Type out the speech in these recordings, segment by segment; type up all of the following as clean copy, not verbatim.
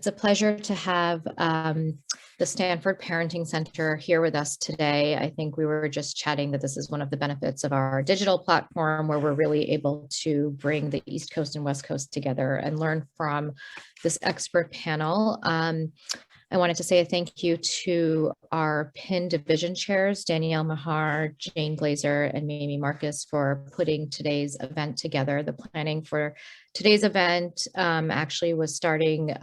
It's a pleasure to have the Stanford Parenting Center here with us today. I think we were just chatting that this is one of the benefits of our digital platform, where we're really able to bring the East Coast and West Coast together and learn from this expert panel. I wanted to say a thank you to our PIN division chairs, Danielle Mahar, Jane Glazer, and Mimi Marcus, for putting today's event together. The planning for today's event actually was starting,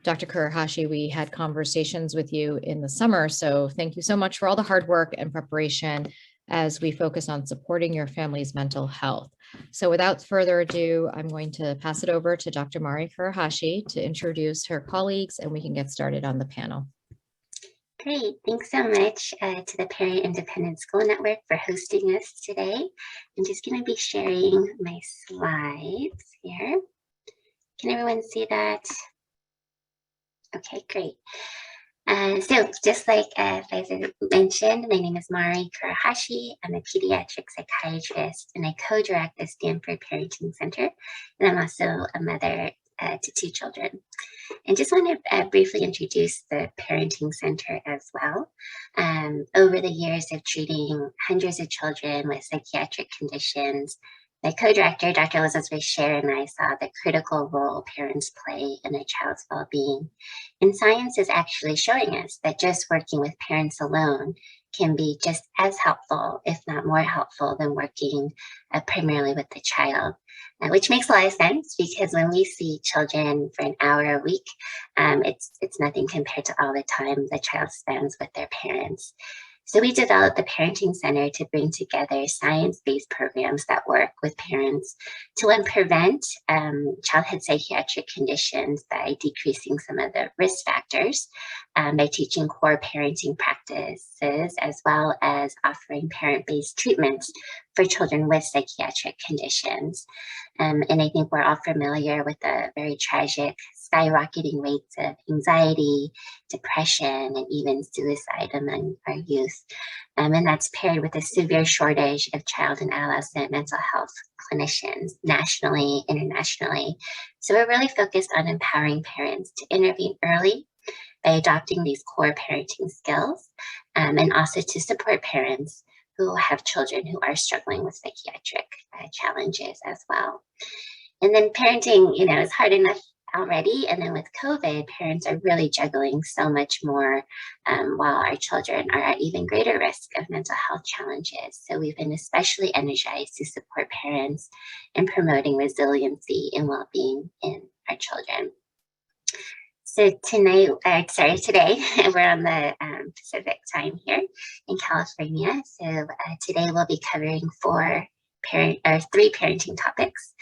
Dr. Kurahashi, we had conversations with you in the summer, so thank you so much for all the hard work and preparation as we focus on supporting your family's mental health. So without further ado, I'm going to pass it over to Dr. Mari Kurahashi to introduce her colleagues, and we can get started on the panel. Great, thanks so much to the Parent Independent School Network for hosting us today. I'm just going to be sharing my slides here. Can everyone see that? Okay, great. So just like Faisal mentioned, my name is Mari Kurahashi. I'm a pediatric psychiatrist and I co-direct the Stanford Parenting Center. And I'm also a mother to 2 children. And just want to briefly introduce the Parenting Center as well. Over the years of treating hundreds of children with psychiatric conditions, my co-director, Dr. Elizabeth Scher, and I saw the critical role parents play in a child's well-being. And science is actually showing us that just working with parents alone can be just as helpful, if not more helpful, than working primarily with the child, which makes a lot of sense because when we see children for an hour a week, it's nothing compared to all the time the child spends with their parents. So we developed the Parenting Center to bring together science-based programs that work with parents to prevent childhood psychiatric conditions by decreasing some of the risk factors, by teaching core parenting practices, as well as offering parent-based treatments for children with psychiatric conditions. And I think we're all familiar with the very tragic skyrocketing rates of anxiety, depression, and even suicide among our youth. And that's paired with a severe shortage of child and adolescent mental health clinicians nationally, internationally. So we're really focused on empowering parents to intervene early by adopting these core parenting skills, and also to support parents who have children who are struggling with psychiatric challenges as well. And then parenting, is hard enough already, and then with COVID, parents are really juggling so much more while our children are at even greater risk of mental health challenges. So we've been especially energized to support parents in promoting resiliency and well-being in our children. So today, we're on the Pacific time here in California. So today we'll be covering 3 parenting topics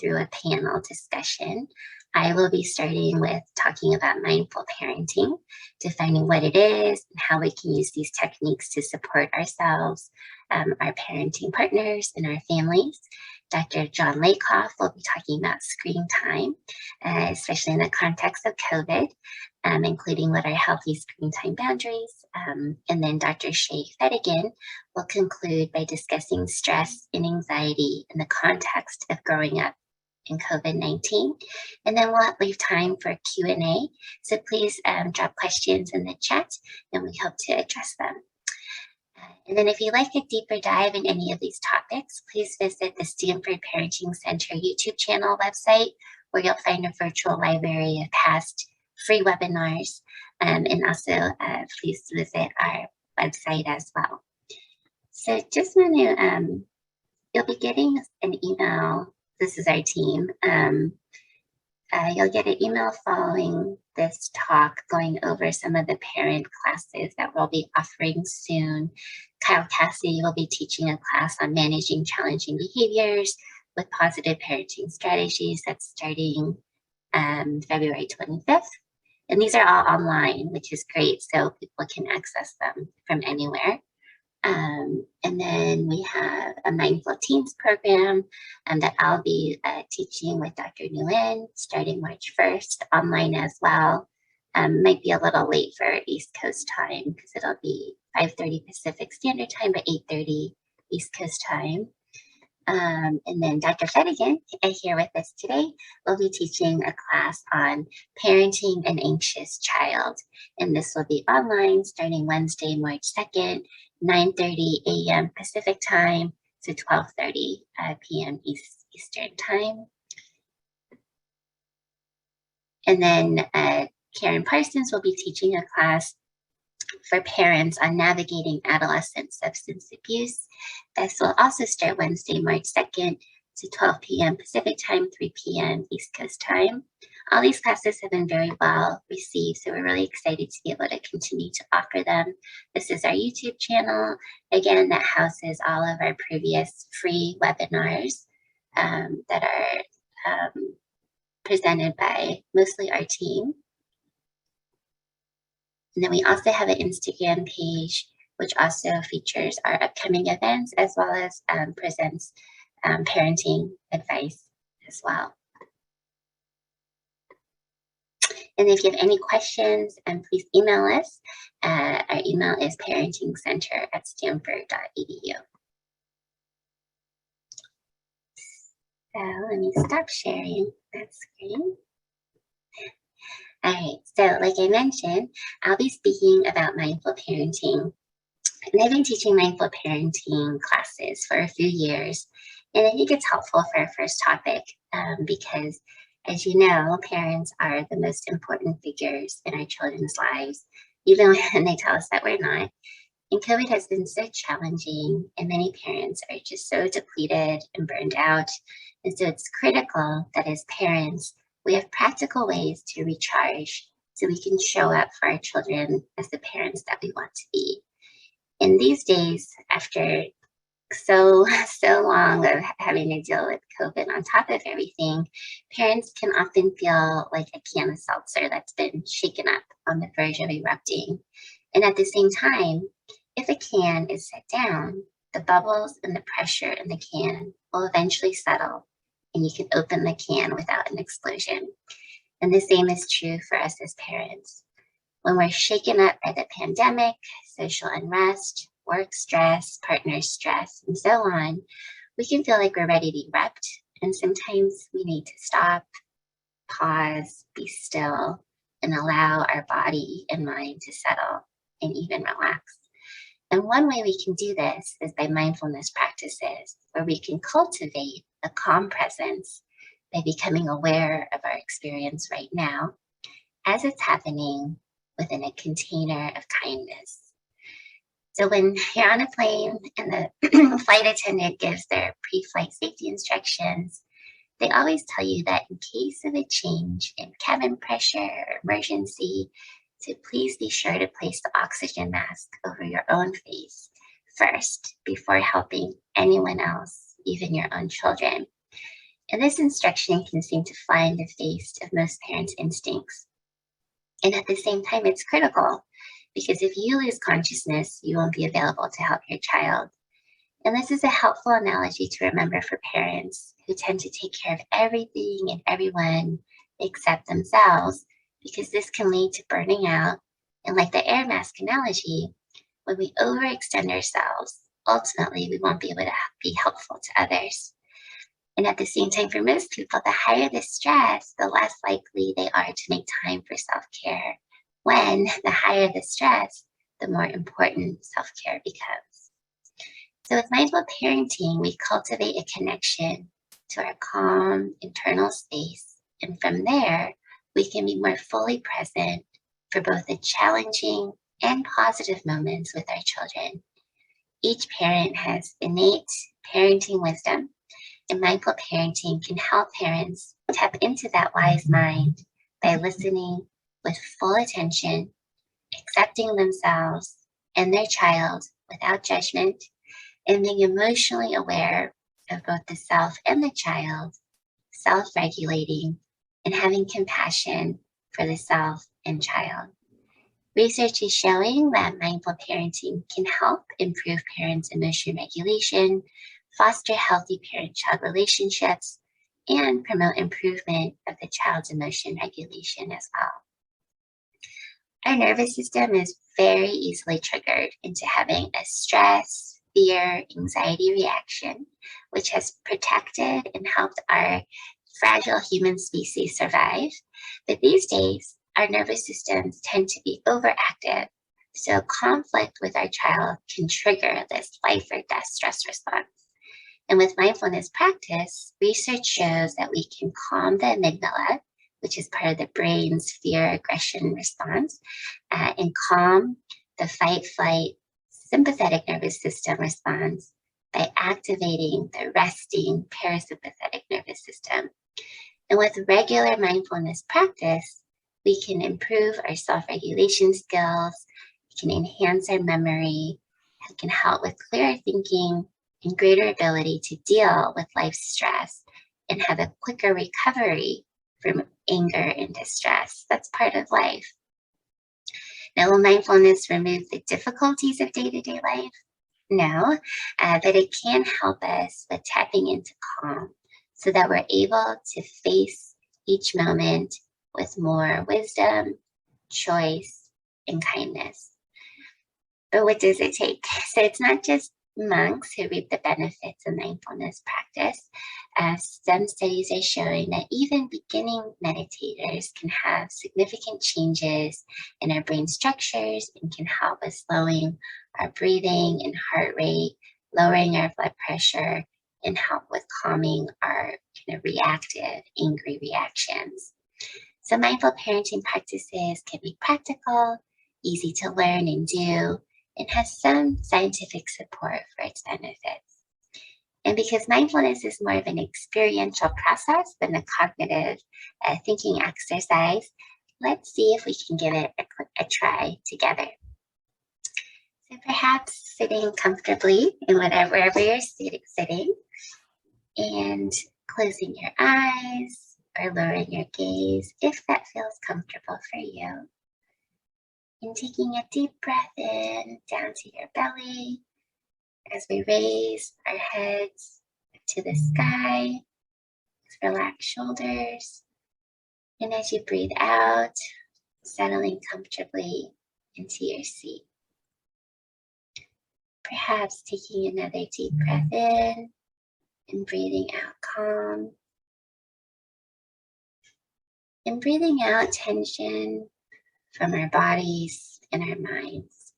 through a panel discussion. I will be starting with talking about mindful parenting, defining what it is and how we can use these techniques to support ourselves, our parenting partners, and our families. Dr. John Lakoff will be talking about screen time, especially in the context of COVID, including what are healthy screen time boundaries. And then Dr. Shay Fedigan will conclude by discussing stress and anxiety in the context of growing up in COVID-19. And then we'll leave time for Q&A. So please drop questions in the chat and we hope to address them. And then if you'd like a deeper dive in any of these topics, please visit the Stanford Parenting Center YouTube channel website, where you'll find a virtual library of past free webinars. And also please visit our website as well. So just want to, you'll be getting an email. This is our team. You'll get an email following this talk going over some of the parent classes that we'll be offering soon. Kyle Cassidy will be teaching a class on managing challenging behaviors with positive parenting strategies. That's starting February 25th. And these are all online, which is great, so people can access them from anywhere. And then we have a Mindful Teens program that I'll be teaching with Dr. Nguyen starting March 1st, online as well. Might be a little late for East Coast time because it'll be 5:30 Pacific Standard Time, but 8:30 East Coast time. And then Dr. Fedigan, here with us today, will be teaching a class on parenting an anxious child. And this will be online starting Wednesday, March 2nd, 9:30 a.m. Pacific time to 12:30 p.m. Eastern time. And then Karen Parsons will be teaching a class for parents on navigating adolescent substance abuse. This will also start Wednesday, March 2nd to 12 p.m. Pacific time, 3 p.m. East Coast time. All these classes have been very well received, so we're really excited to be able to continue to offer them. This is our YouTube channel, again, that houses all of our previous free webinars that are presented by mostly our team. And then we also have an Instagram page, which also features our upcoming events as well as presents parenting advice as well. And if you have any questions, please email us. Our email is parentingcenter@stanford.edu. So let me stop sharing that screen. All right, so like I mentioned, I'll be speaking about mindful parenting. And I've been teaching mindful parenting classes for a few years. And I think it's helpful for our first topic because, as you know, parents are the most important figures in our children's lives, even when they tell us that we're not. And COVID has been so challenging, and many parents are just so depleted and burned out. And so it's critical that as parents, we have practical ways to recharge so we can show up for our children as the parents that we want to be. In these days, after so long of having to deal with COVID on top of everything, parents can often feel like a can of seltzer that's been shaken up on the verge of erupting. And at the same time, if a can is set down, the bubbles and the pressure in the can will eventually settle, and you can open the can without an explosion. And the same is true for us as parents. When we're shaken up by the pandemic, social unrest, work stress, partner stress, and so on, we can feel like we're ready to erupt. And sometimes we need to stop, pause, be still, and allow our body and mind to settle and even relax. And one way we can do this is by mindfulness practices, where we can cultivate a calm presence by becoming aware of our experience right now as it's happening within a container of kindness. So when you're on a plane and the flight attendant gives their pre-flight safety instructions, they always tell you that in case of a change in cabin pressure or emergency, to please be sure to place the oxygen mask over your own face first before helping anyone else, even your own children. And this instruction can seem to fly in the face of most parents' instincts. And at the same time, it's critical because if you lose consciousness, you won't be available to help your child. And this is a helpful analogy to remember for parents who tend to take care of everything and everyone except themselves, because this can lead to burning out. And like the air mask analogy, when we overextend ourselves, ultimately we won't be able to be helpful to others. And at the same time, for most people, the higher the stress, the less likely they are to make time for self-care. When the higher the stress, the more important self-care becomes. So with mindful parenting, we cultivate a connection to our calm internal space. And from there, we can be more fully present for both the challenging and positive moments with our children. Each parent has innate parenting wisdom, and mindful parenting can help parents tap into that wise mind by listening with full attention, accepting themselves and their child without judgment, and being emotionally aware of both the self and the child, self-regulating, and having compassion for the self and child. Research is showing that mindful parenting can help improve parents' emotion regulation, foster healthy parent-child relationships, and promote improvement of the child's emotion regulation as well. Our nervous system is very easily triggered into having a stress, fear, anxiety reaction, which has protected and helped our fragile human species survive. But these days, our nervous systems tend to be overactive. So conflict with our child can trigger this life or death stress response. And with mindfulness practice, research shows that we can calm the amygdala, which is part of the brain's fear aggression response, and calm the fight flight sympathetic nervous system response by activating the resting parasympathetic nervous system. And with regular mindfulness practice, we can improve our self-regulation skills, we can enhance our memory, it can help with clearer thinking and greater ability to deal with life's stress and have a quicker recovery from anger and distress. That's part of life. Now, will mindfulness remove the difficulties of day-to-day life? No, but it can help us with tapping into calm so that we're able to face each moment with more wisdom, choice, and kindness. But what does it take? So it's not just monks who reap the benefits of mindfulness practice. Some studies are showing that even beginning meditators can have significant changes in our brain structures and can help with slowing our breathing and heart rate, lowering our blood pressure, and help with calming our kind of reactive, angry reactions. So mindful parenting practices can be practical, easy to learn and do, and has some scientific support for its benefits. And because mindfulness is more of an experiential process than a cognitive thinking exercise, let's see if we can give it a try together. So perhaps sitting comfortably in wherever you're sitting, and closing your eyes or lowering your gaze if that feels comfortable for you. And taking a deep breath in down to your belly as we raise our heads to the sky, relax shoulders. And as you breathe out, settling comfortably into your seat. Perhaps taking another deep breath in and breathing out calm. And breathing out tension from our bodies and our minds.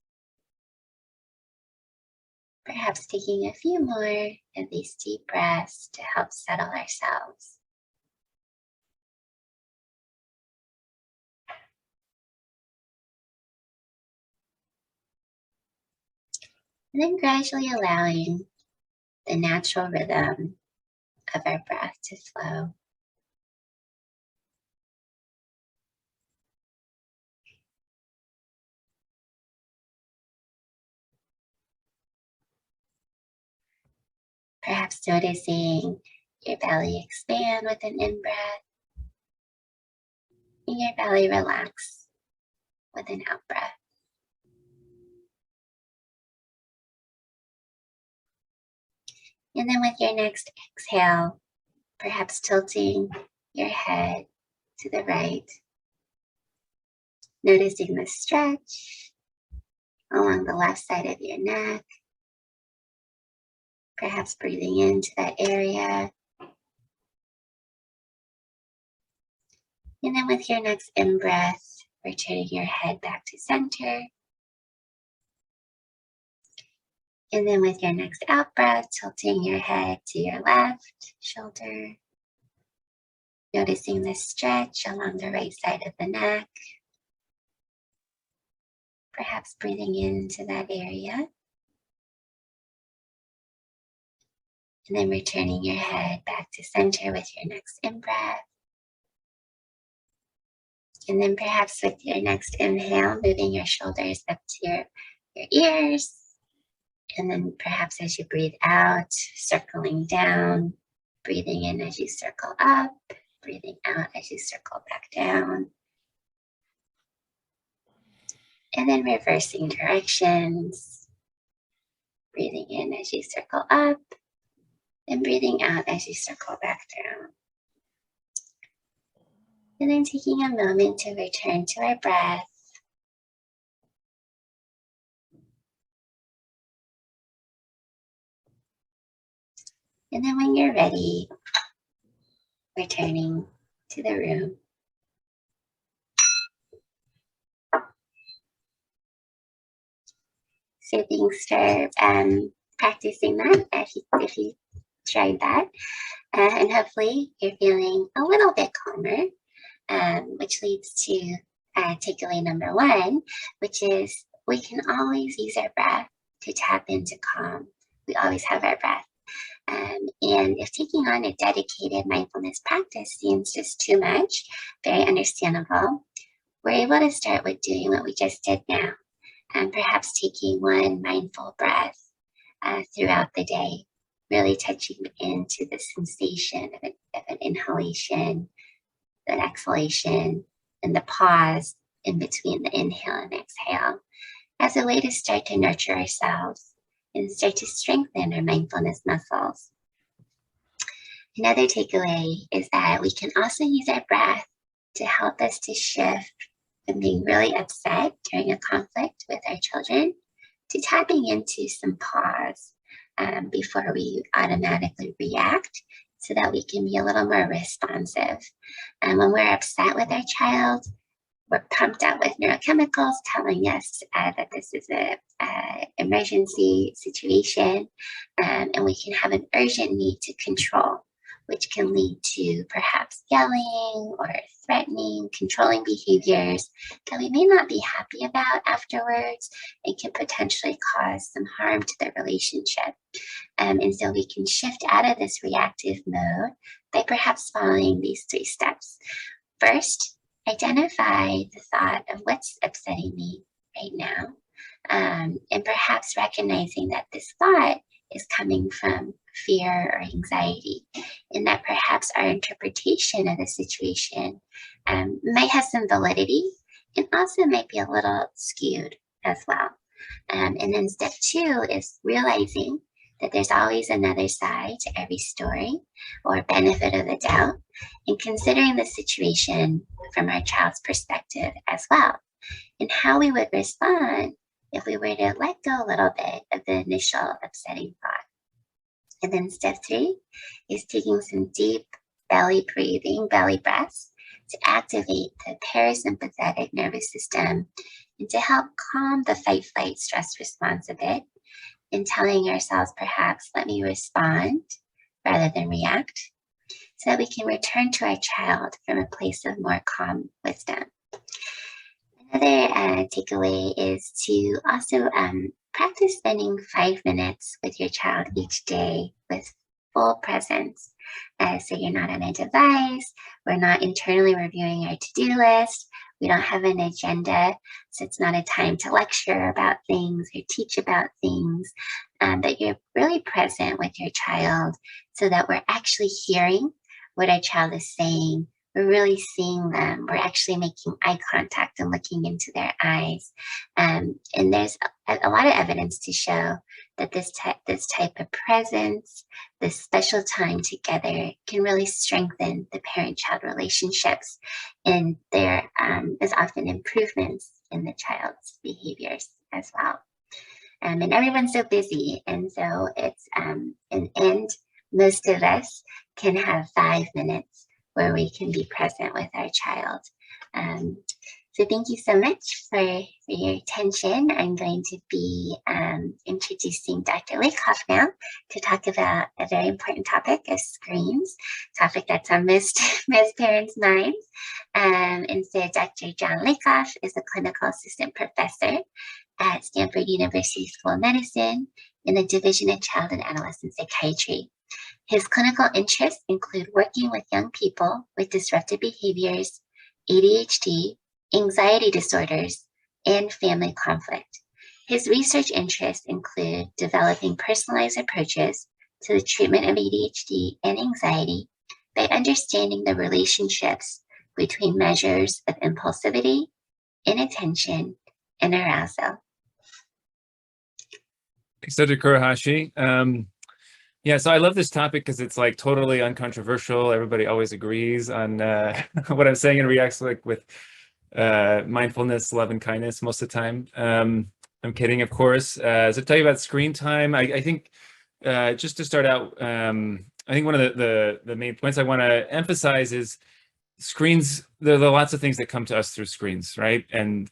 Perhaps taking a few more of these deep breaths to help settle ourselves. And then gradually allowing the natural rhythm of our breath to flow. Perhaps noticing your belly expand with an in-breath and your belly relax with an out-breath. And then with your next exhale, perhaps tilting your head to the right, noticing the stretch along the left side of your neck, perhaps breathing into that area. And then with your next in-breath, returning your head back to center. And then with your next out-breath, tilting your head to your left shoulder, noticing the stretch along the right side of the neck, perhaps breathing into that area. And then returning your head back to center with your next in-breath. And then perhaps with your next inhale, moving your shoulders up to your ears. And then perhaps as you breathe out, circling down, breathing in as you circle up, breathing out as you circle back down. And then reversing directions, breathing in as you circle up, and breathing out as you circle back down. And then taking a moment to return to our breath. And then when you're ready, returning to the room. So thanks for practicing that if you tried that. And hopefully you're feeling a little bit calmer, which leads to takeaway number 1, which is we can always use our breath to tap into calm. We always have our breath. And if taking on a dedicated mindfulness practice seems just too much, very understandable, we're able to start with doing what we just did now, and perhaps taking one mindful breath throughout the day, really touching into the sensation of an inhalation, an exhalation, and the pause in between the inhale and exhale, as a way to start to nurture ourselves and start to strengthen our mindfulness muscles. Another takeaway is that we can also use our breath to help us to shift from being really upset during a conflict with our children to tapping into some pause before we automatically react, so that we can be a little more responsive. And when we're upset with our child, we're pumped up with neurochemicals telling us that this is an emergency situation, and we can have an urgent need to control, which can lead to perhaps yelling or threatening, controlling behaviors that we may not be happy about afterwards, and can potentially cause some harm to the relationship. And so we can shift out of this reactive mode by perhaps following these 3 steps. First, identify the thought of what's upsetting me right now, and perhaps recognizing that this thought is coming from fear or anxiety, and that perhaps our interpretation of the situation might have some validity and also might be a little skewed as well. And then step 2 is realizing that there's always another side to every story, or benefit of the doubt, and considering the situation from our child's perspective as well, and how we would respond if we were to let go a little bit of the initial upsetting thought. And then step 3 is taking some deep belly breathing, belly breaths, to activate the parasympathetic nervous system and to help calm the fight, flight, stress response a bit, and telling ourselves perhaps, let me respond rather than react, so that we can return to our child from a place of more calm wisdom. Another takeaway is to also practice spending 5 minutes with your child each day with full presence. So you're not on a device, we're not internally reviewing our to-do list, we don't have an agenda, so it's not a time to lecture about things or teach about things, but you're really present with your child so that we're actually hearing what our child is saying. We're really seeing them. We're actually making eye contact and looking into their eyes. And there's a lot of evidence to show that this type of presence, this special time together, can really strengthen the parent-child relationships. And there is often improvements in the child's behaviors as well. And everyone's so busy. And so it's, and most of us can have 5 minutes where we can be present with our child. So thank you so much for your attention. I'm going to be introducing Dr. Lakoff now to talk about a very important topic of screens, topic that's on most parents' minds. And so Dr. John Lakoff is a clinical assistant professor at Stanford University School of Medicine in the Division of Child and Adolescent Psychiatry. His clinical interests include working with young people with disruptive behaviors, ADHD, anxiety disorders, and family conflict. His research interests include developing personalized approaches to the treatment of ADHD and anxiety by understanding the relationships between measures of impulsivity, inattention, and arousal. Thanks, Dr. Kurohashi. Yeah, so I love this topic because it's like totally uncontroversial. Everybody always agrees on what I'm saying and reacts like with mindfulness, love, and kindness most of the time. I'm kidding, of course. So to tell you about screen time, I think just to start out, I think one of the main points I want to emphasize is screens. There are lots of things that come to us through screens, right? And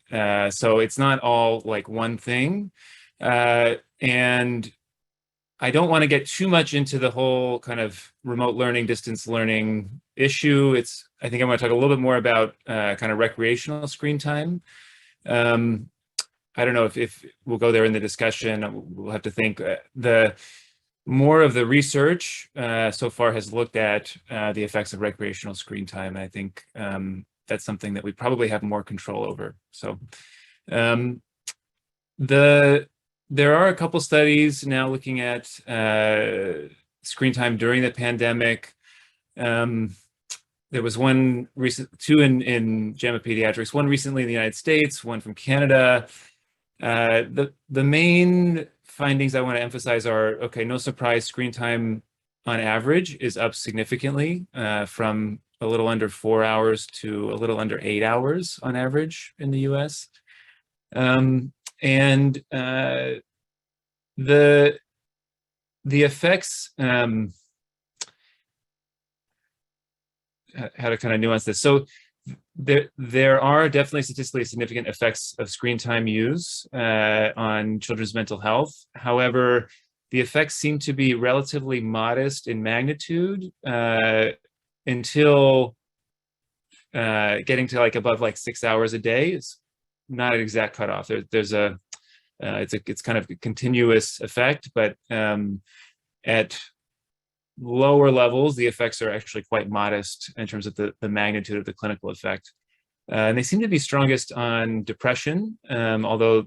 so it's not all like one thing. And I don't want to get too much into the whole kind of remote learning, distance learning issue. I think I want to talk a little bit more about kind of recreational screen time. I don't know if we'll go there in the discussion. We'll have to think. The more of the research so far has looked at the effects of recreational screen time. And I think that's something that we probably have more control over. So there are a couple studies now looking at screen time during the pandemic. There was two in JAMA Pediatrics, one recently in the United States, one from Canada. The main findings I want to emphasize are, okay, no surprise, screen time on average is up significantly from a little under 4 hours to a little under 8 hours on average in the US. And the effects, how to kind of nuance this. So there are definitely statistically significant effects of screen time use on children's mental health. However, the effects seem to be relatively modest in magnitude until getting to like above like 6 hours a day. It's not an exact cutoff. There's a it's kind of a continuous effect, but at lower levels, the effects are actually quite modest in terms of the magnitude of the clinical effect. And they seem to be strongest on depression, although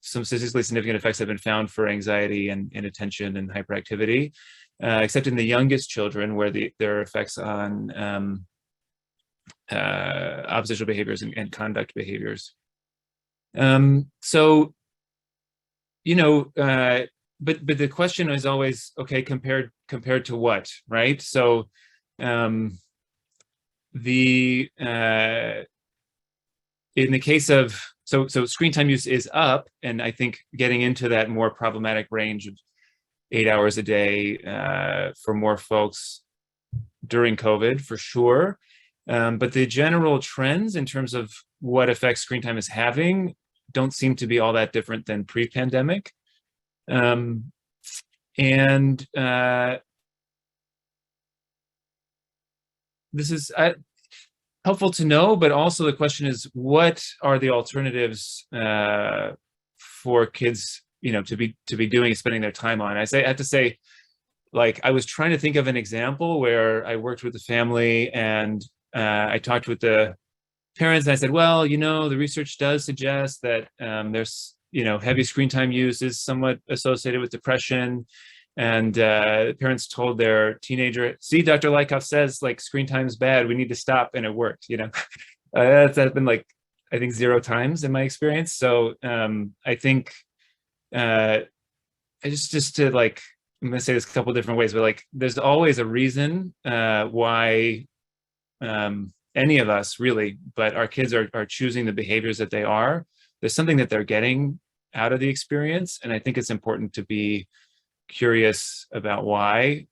some statistically significant effects have been found for anxiety and inattention and hyperactivity, except in the youngest children where there are effects on oppositional behaviors and conduct behaviors. So, you know, but the question is always, okay, compared to what, right? So in the case of, so screen time use is up, and I think getting into that more problematic range of 8 hours a day for more folks during COVID, for sure. But the general trends in terms of what effects screen time is having don't seem to be all that different than pre-pandemic. This is helpful to know, but also the question is, what are the alternatives for kids, you know, to be doing, spending their time on? I have to say, like, I was trying to think of an example where I worked with a family and I talked with the parents and I said, well, you know, the research does suggest that there's, you know, heavy screen time use is somewhat associated with depression. And parents told their teenager, see, Dr. Lykoff says like screen time is bad, we need to stop, and it worked, you know. That's been like, I think 0 times in my experience. So I think just to like, I'm gonna say this a couple different ways, but like there's always a reason why any of us really, but our kids are choosing the behaviors that they are. There's something that they're getting out of the experience. And I think it's important to be curious about why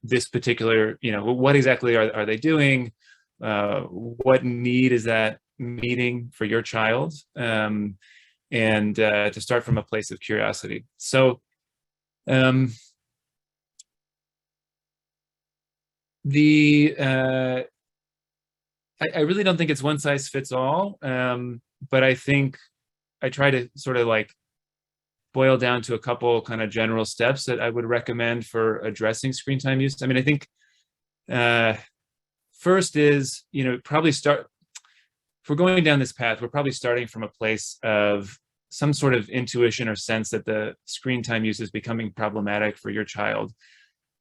this particular, you know, what exactly are they doing? What need is that meeting for your child? And to start from a place of curiosity. So I really don't think it's one size fits all, but I think I try to sort of like boil down to a couple kind of general steps that I would recommend for addressing screen time use. I mean, I think first is, you know, probably start, if we're going down this path, we're probably starting from a place of some sort of intuition or sense that the screen time use is becoming problematic for your child.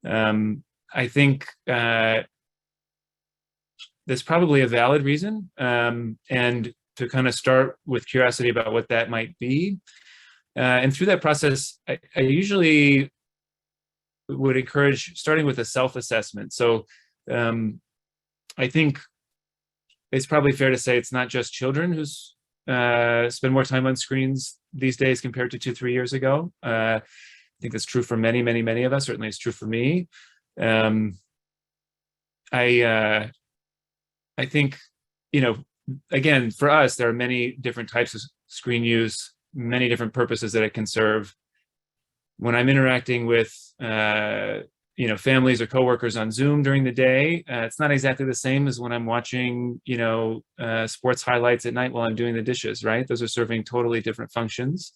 I think there's probably a valid reason, and to kind of start with curiosity about what that might be. And through that process, I usually would encourage starting with a self-assessment. So I think it's probably fair to say it's not just children who spend more time on screens these days compared to 2-3 years ago. think that's true for many, many, many of us. Certainly it's true for me. I think, again, for us, there are many different types of screen use, many different purposes that it can serve. When I'm interacting with, families or coworkers on Zoom during the day, it's not exactly the same as when I'm watching, sports highlights at night while I'm doing the dishes, right? Those are serving totally different functions.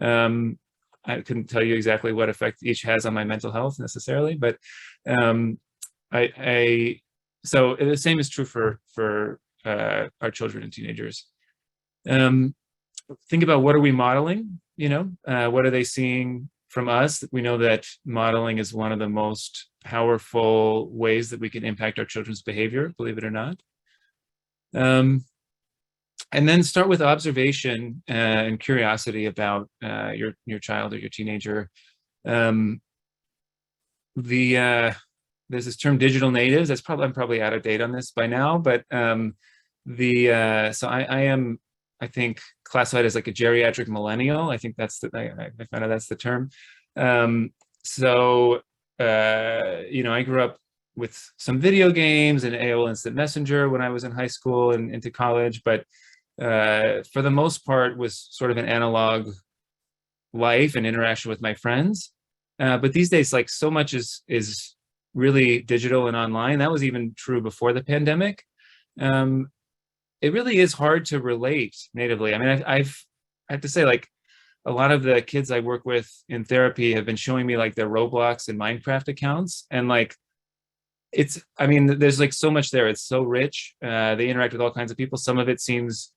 I couldn't tell you exactly what effect each has on my mental health necessarily, but so the same is true for our children and teenagers. Think about, what are we modeling? What are they seeing from us? We know that modeling is one of the most powerful ways that we can impact our children's behavior, believe it or not. And then start with observation and curiosity about your child or your teenager. There's this term digital natives. I'm probably out of date on this by now, but so I am, I think, classified as like a geriatric millennial. I think that's I found out that's the term. I grew up with some video games and AOL Instant Messenger when I was in high school and into college, but for the most part was sort of an analog life and interaction with my friends. But these days, like, so much is really digital and online. That was even true before the pandemic. It really is hard to relate natively. I mean, I have to say, like, a lot of the kids I work with in therapy have been showing me like their Roblox and Minecraft accounts, and like, there's like so much there. It's so rich. They interact with all kinds of people. Some of it seems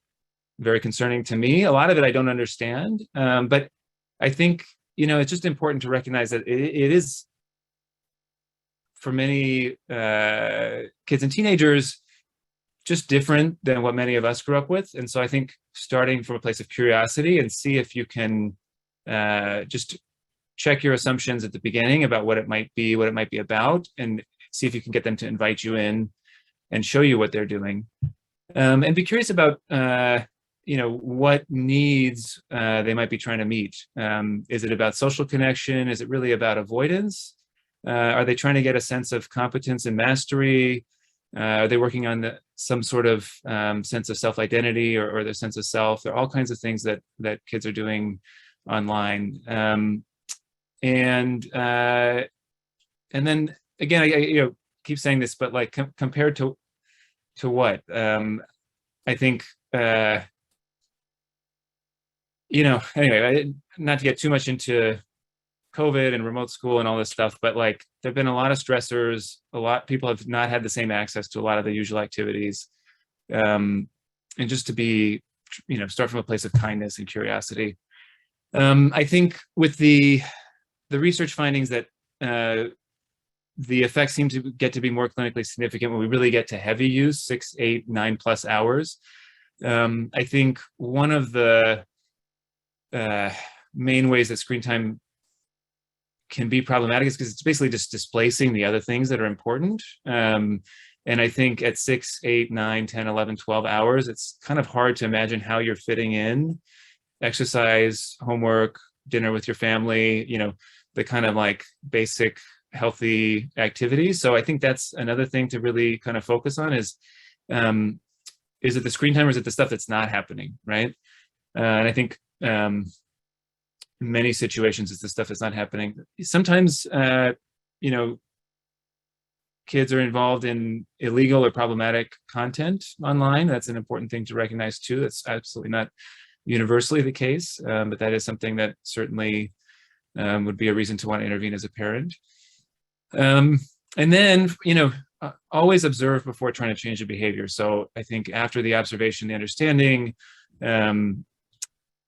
very concerning to me. A lot of it I don't understand. But I think, it's just important to recognize that it is, for many kids and teenagers, just different than what many of us grew up with. And so I think starting from a place of curiosity and see if you can just check your assumptions at the beginning about what it might be about, and see if you can get them to invite you in and show you what they're doing. And be curious about, what needs they might be trying to meet. Is it about social connection? Is it really about avoidance? Are they trying to get a sense of competence and mastery? Are they working on some sort of sense of self-identity or their sense of self? There are all kinds of things that kids are doing online. And then again, I keep saying this, but like, compared to what? I think, anyway, not to get too much into COVID and remote school and all this stuff, but like, there've been a lot of stressors. People have not had the same access to a lot of the usual activities. And just to be, start from a place of kindness and curiosity. I think with the research findings that the effects seem to get to be more clinically significant when we really get to heavy use, 6, 8, 9+ hours. I think one of the main ways that screen time can be problematic is because it's basically just displacing the other things that are important. And I think at 6, 8, 9, 10, 11, 12 hours, it's kind of hard to imagine how you're fitting in exercise, homework, dinner with your family, the kind of like basic healthy activities. So I think that's another thing to really kind of focus on is it the screen time or is it the stuff that's not happening, right? And I think in many situations it's the stuff that's not happening. Sometimes, kids are involved in illegal or problematic content online. That's an important thing to recognize too. That's absolutely not universally the case, but that is something that certainly would be a reason to want to intervene as a parent. And then, always observe before trying to change the behavior. So I think after the observation, the understanding,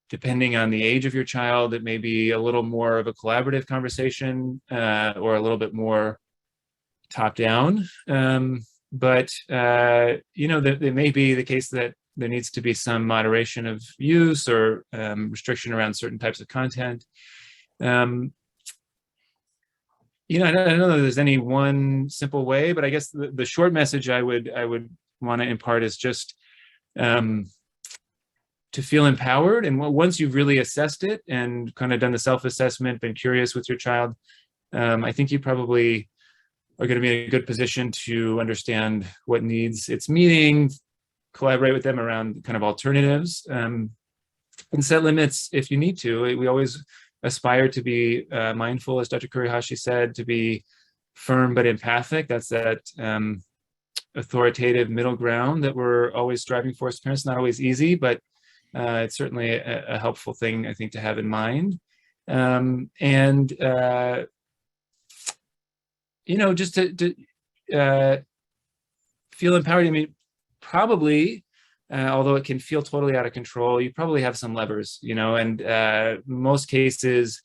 depending on the age of your child, it may be a little more of a collaborative conversation or a little bit more top down. But it may be the case that there needs to be some moderation of use or restriction around certain types of content. I don't know that there's any one simple way, but I guess the short message I would want to impart is just feel empowered. And once you've really assessed it and kind of done the self-assessment, been curious with your child, I think you probably are going to be in a good position to understand what needs it's meeting, collaborate with them around kind of alternatives, and set limits if you need to. We always aspire to be mindful, as Dr. Kurihashi said, to be firm but empathic. That's that authoritative middle ground that we're always striving for as parents. Not always easy, but it's certainly a helpful thing, I think, to have in mind. Just to feel empowered. I mean, probably, although it can feel totally out of control, you probably have some levers, and most cases,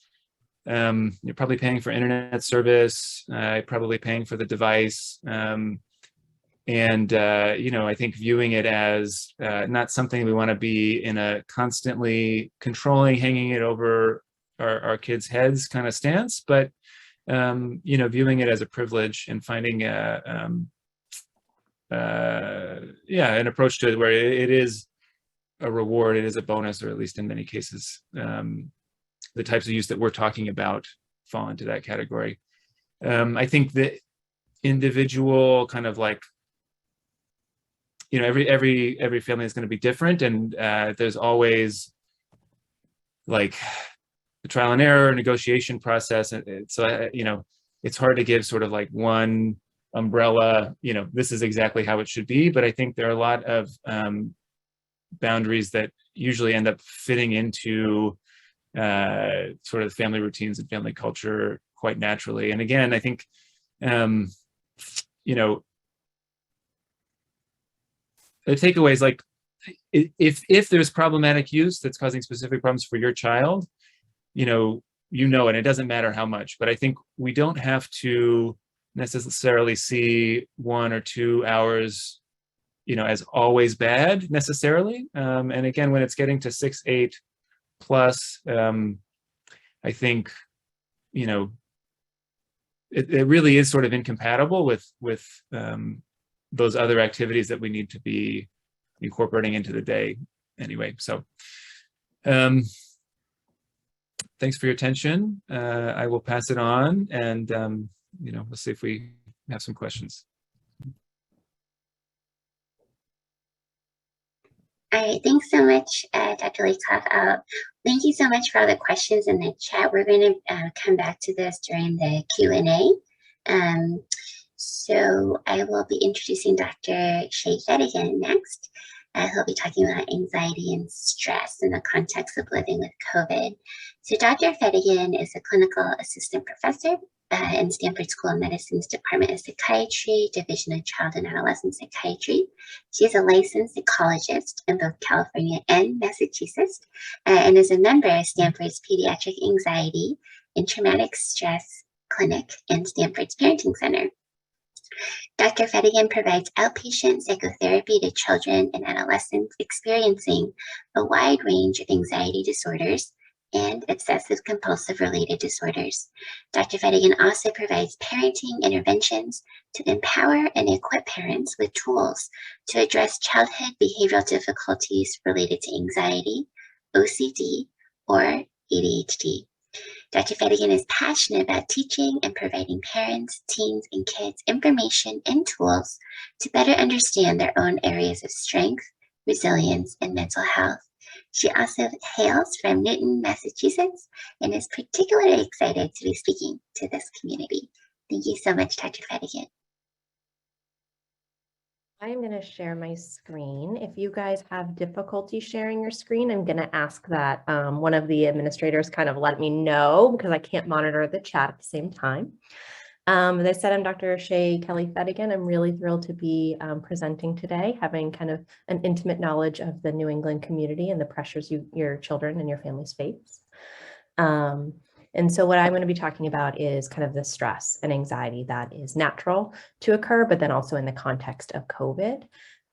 you're probably paying for internet service, probably paying for the device. I think viewing it as not something we want to be in a constantly controlling, hanging it over our kids' heads kind of stance, but viewing it as a privilege and finding an approach to it where it is a reward, it is a bonus, or at least in many cases, the types of use that we're talking about fall into that category. I think the individual kind of like, every family is going to be different, and there's always like the trial and error negotiation process, and so it's hard to give sort of like one umbrella, this is exactly how it should be. But I think there are a lot of boundaries that usually end up fitting into sort of family routines and family culture quite naturally. And again, I think the takeaway is like, if there's problematic use that's causing specific problems for your child, and it doesn't matter how much. But I think we don't have to necessarily see 1 or 2 hours, as always bad necessarily. And again, when it's getting to 6, 8 plus, I think, it really is sort of incompatible with those other activities that we need to be incorporating into the day anyway. So thanks for your attention. I will pass it on, and we'll see if we have some questions. All right, thanks so much, Dr. Leacock. Thank you so much for all the questions in the chat. We're going to come back to this during the Q&A. So I will be introducing Dr. Shay Fedigan next. He'll be talking about anxiety and stress in the context of living with COVID. So Dr. Fedigan is a clinical assistant professor in Stanford School of Medicine's Department of Psychiatry, Division of Child and Adolescent Psychiatry. She is a licensed psychologist in both California and Massachusetts, and is a member of Stanford's Pediatric Anxiety and Traumatic Stress Clinic and Stanford's Parenting Center. Dr. Fedigan provides outpatient psychotherapy to children and adolescents experiencing a wide range of anxiety disorders and obsessive compulsive related disorders. Dr. Fedigan also provides parenting interventions to empower and equip parents with tools to address childhood behavioral difficulties related to anxiety, OCD, or ADHD. Dr. Fedigan is passionate about teaching and providing parents, teens, and kids information and tools to better understand their own areas of strength, resilience, and mental health. She also hails from Newton, Massachusetts, and is particularly excited to be speaking to this community. Thank you so much, Dr. Fedigan. I'm going to share my screen. If you guys have difficulty sharing your screen, I'm going to ask that one of the administrators kind of let me know, because I can't monitor the chat at the same time. As I said, I'm Dr. Shay Kelly Fedigan. I'm really thrilled to be presenting today, having kind of an intimate knowledge of the New England community and the pressures your children and your families face. And so what I'm going to be talking about is kind of the stress and anxiety that is natural to occur, but then also in the context of COVID,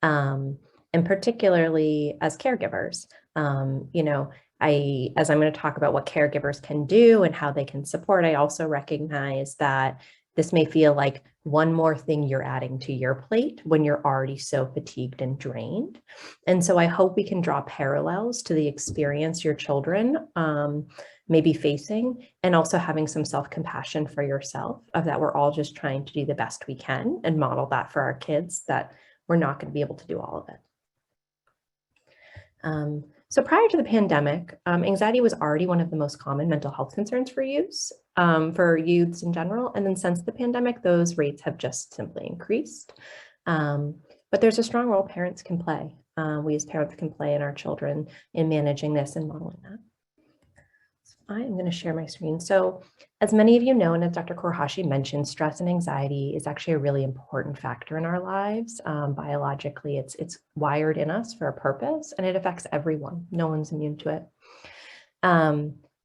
and particularly as caregivers. As I'm going to talk about what caregivers can do and how they can support, I also recognize that This may feel like one more thing you're adding to your plate when you're already so fatigued and drained. And so I hope we can draw parallels to the experience your children may be facing, and also having some self-compassion for yourself, of that we're all just trying to do the best we can and model that for our kids, that we're not going to be able to do all of it. So prior to the pandemic, anxiety was already one of the most common mental health concerns for youths in general. And then since the pandemic, those rates have just simply increased. But there's a strong role parents can play. We as parents can play in our children in managing this and modeling that. I am going to share my screen. So as many of you know, and as Dr. Korhashi mentioned, stress and anxiety is actually a really important factor in our lives. Biologically, it's wired in us for a purpose, and it affects everyone. No one's immune to it.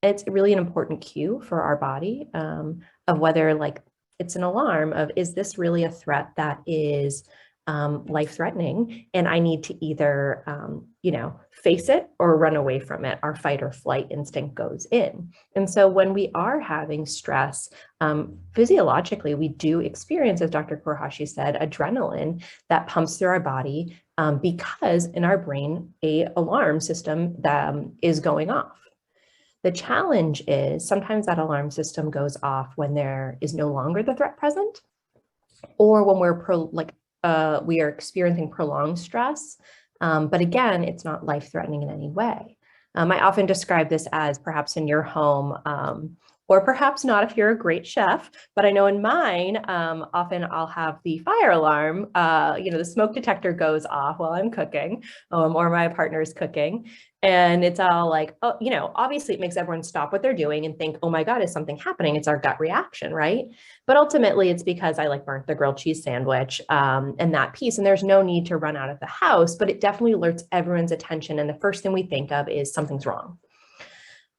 It's really an important cue for our body of whether, like, it's an alarm of, is this really a threat that is life-threatening, and I need to either, face it or run away from it. Our fight or flight instinct goes in. And so when we are having stress, physiologically, we do experience, as Dr. Korhashi said, adrenaline that pumps through our body because in our brain, a alarm system that is going off. The challenge is sometimes that alarm system goes off when there is no longer the threat present, or when we are experiencing prolonged stress. But again, it's not life-threatening in any way. I often describe this as perhaps in your home, or perhaps not if you're a great chef, but I know in mine, often I'll have the fire alarm, the smoke detector goes off while I'm cooking, or my partner is cooking. And it's all like, obviously it makes everyone stop what they're doing and think, oh my God, is something happening? It's our gut reaction, right? But ultimately it's because I burnt the grilled cheese sandwich and that piece, and there's no need to run out of the house, but it definitely alerts everyone's attention. And the first thing we think of is something's wrong.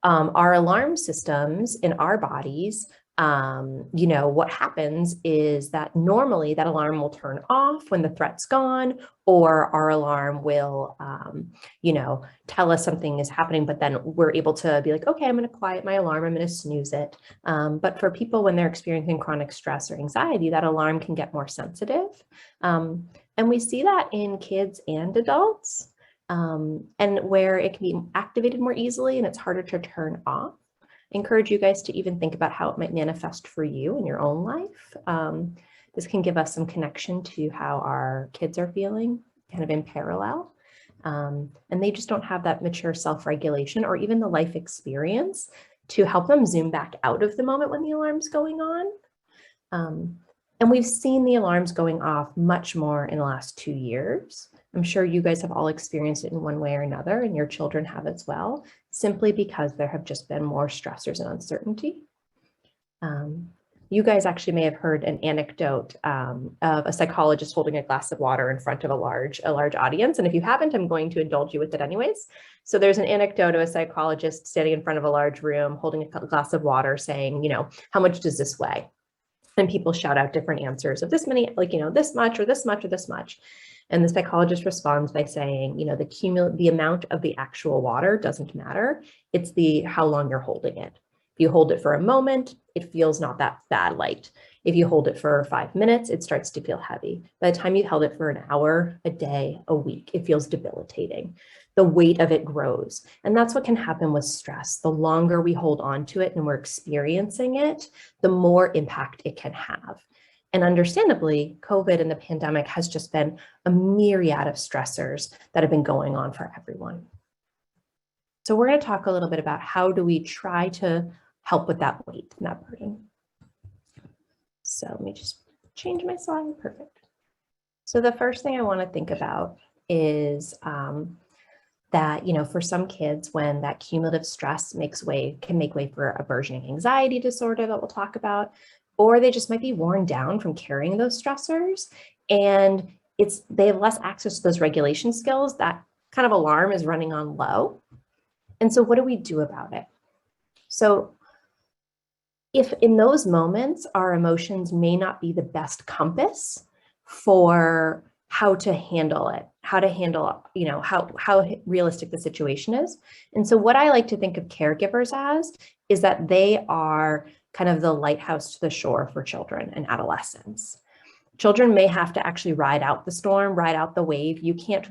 Our alarm systems in our bodies, what happens is that normally that alarm will turn off when the threat's gone, or our alarm will, tell us something is happening, but then we're able to be like, okay, I'm going to quiet my alarm, I'm going to snooze it. But for people, when they're experiencing chronic stress or anxiety, that alarm can get more sensitive. And we see that in kids and adults. And where it can be activated more easily and it's harder to turn off. I encourage you guys to even think about how it might manifest for you in your own life. This can give us some connection to how our kids are feeling, kind of in parallel. And they just don't have that mature self-regulation or even the life experience to help them zoom back out of the moment when the alarm's going on. And we've seen the alarms going off much more in the last 2 years. I'm sure you guys have all experienced it in one way or another, and your children have as well, simply because there have just been more stressors and uncertainty. You guys actually may have heard an anecdote of a psychologist holding a glass of water in front of a large audience. And if you haven't, I'm going to indulge you with it anyways. So there's an anecdote of a psychologist standing in front of a large room, holding a glass of water, saying, how much does this weigh? And people shout out different answers of this many, this much or this much or this much. And the psychologist responds by saying, the amount of the actual water doesn't matter. It's how long you're holding it. If you hold it for a moment, it feels not that bad light. If you hold it for 5 minutes, it starts to feel heavy. By the time you held it for an hour, a day, a week, it feels debilitating. The weight of it grows. And that's what can happen with stress. The longer we hold on to it and we're experiencing it, the more impact it can have. And understandably, COVID and the pandemic has just been a myriad of stressors that have been going on for everyone. So we're going to talk a little bit about how do we try to help with that weight and that burden. So let me just change my slide. Perfect. So the first thing I want to think about is that, for some kids, when that cumulative stress can make way for a burgeoning anxiety disorder that we'll talk about, or they just might be worn down from carrying those stressors, and they have less access to those regulation skills. That kind of alarm is running on low. And so what do we do about it? So if in those moments, our emotions may not be the best compass for how to handle it, how realistic the situation is. And so what I like to think of caregivers as is that they are kind of the lighthouse to the shore for children and adolescents. Children may have to actually ride out the storm, ride out the wave. You can't,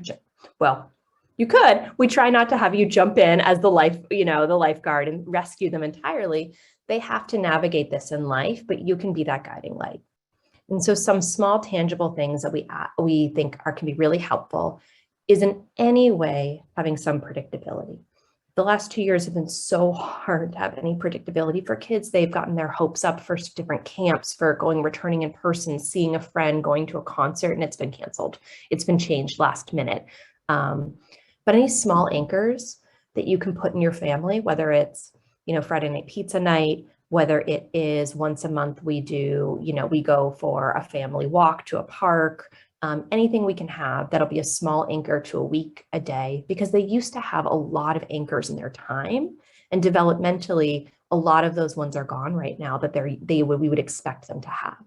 well, you could. We try not to have you jump in as the lifeguard and rescue them entirely. They have to navigate this in life, but you can be that guiding light. And so some small tangible things that we think can be really helpful is in any way having some predictability. The last 2 years have been so hard to have any predictability for kids. They've gotten their hopes up for different camps, for returning in person, seeing a friend, going to a concert, and it's been canceled. It's been changed last minute. But any small anchors that you can put in your family, whether it's, Friday night pizza night, whether it is once a month we go for a family walk to a park, anything we can have that'll be a small anchor to a week, a day, because they used to have a lot of anchors in their time, and developmentally, a lot of those ones are gone right now that we would expect them to have.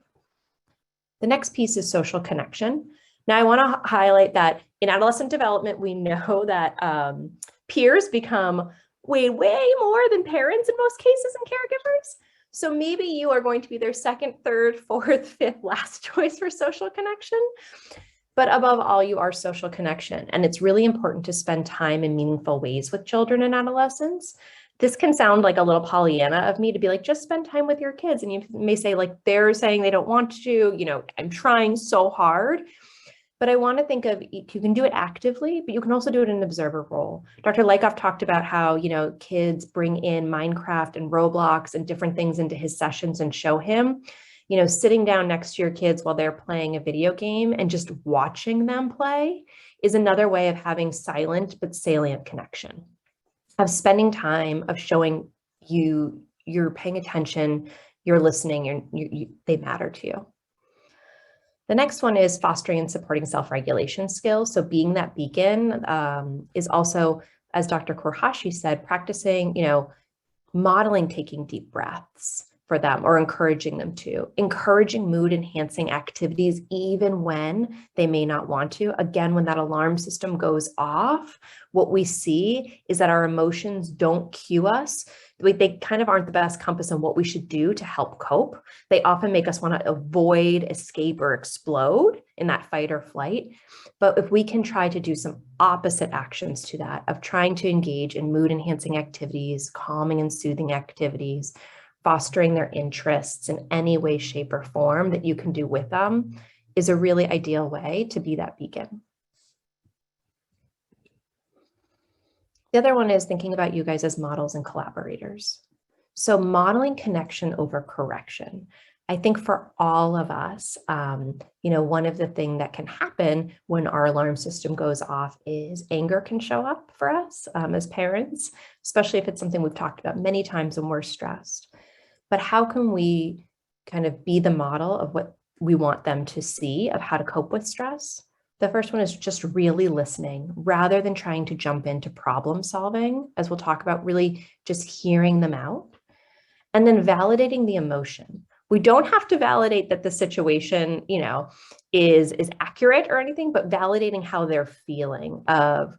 The next piece is social connection. Now, I want to highlight that in adolescent development, we know that peers become way more than parents in most cases and caregivers. So maybe you are going to be their second, third, fourth, fifth, last choice for social connection. But above all, you are social connection. And it's really important to spend time in meaningful ways with children and adolescents. This can sound like a little Pollyanna of me to be like, just spend time with your kids. And you may say, like, they're saying they don't want to, I'm trying so hard. But I want to think of, you can do it actively, but you can also do it in an observer role. Dr. Lykoff talked about how, kids bring in Minecraft and Roblox and different things into his sessions and show him, sitting down next to your kids while they're playing a video game and just watching them play is another way of having silent but salient connection, of spending time, of showing you're paying attention, you're listening, they matter to you. The next one is fostering and supporting self-regulation skills. So being that beacon is also, as Dr. Korhashi said, practicing, modeling taking deep breaths for them or encouraging them to, encouraging mood enhancing activities even when they may not want to. Again, when that alarm system goes off, what we see is that our emotions don't cue us. They kind of aren't the best compass on what we should do to help cope. They often make us want to avoid, escape, or explode in that fight or flight. But if we can try to do some opposite actions to that, of trying to engage in mood enhancing activities, calming and soothing activities, fostering their interests in any way, shape, or form that you can do with them, is a really ideal way to be that beacon. The other one is thinking about you guys as models and collaborators. So modeling connection over correction. I think for all of us, one of the things that can happen when our alarm system goes off is anger can show up for us as parents, especially if it's something we've talked about many times when we're stressed. But how can we kind of be the model of what we want them to see of how to cope with stress? The first one is just really listening rather than trying to jump into problem solving, as we'll talk about, really just hearing them out. And then validating the emotion. We don't have to validate that the situation, is accurate or anything, but validating how they're feeling of,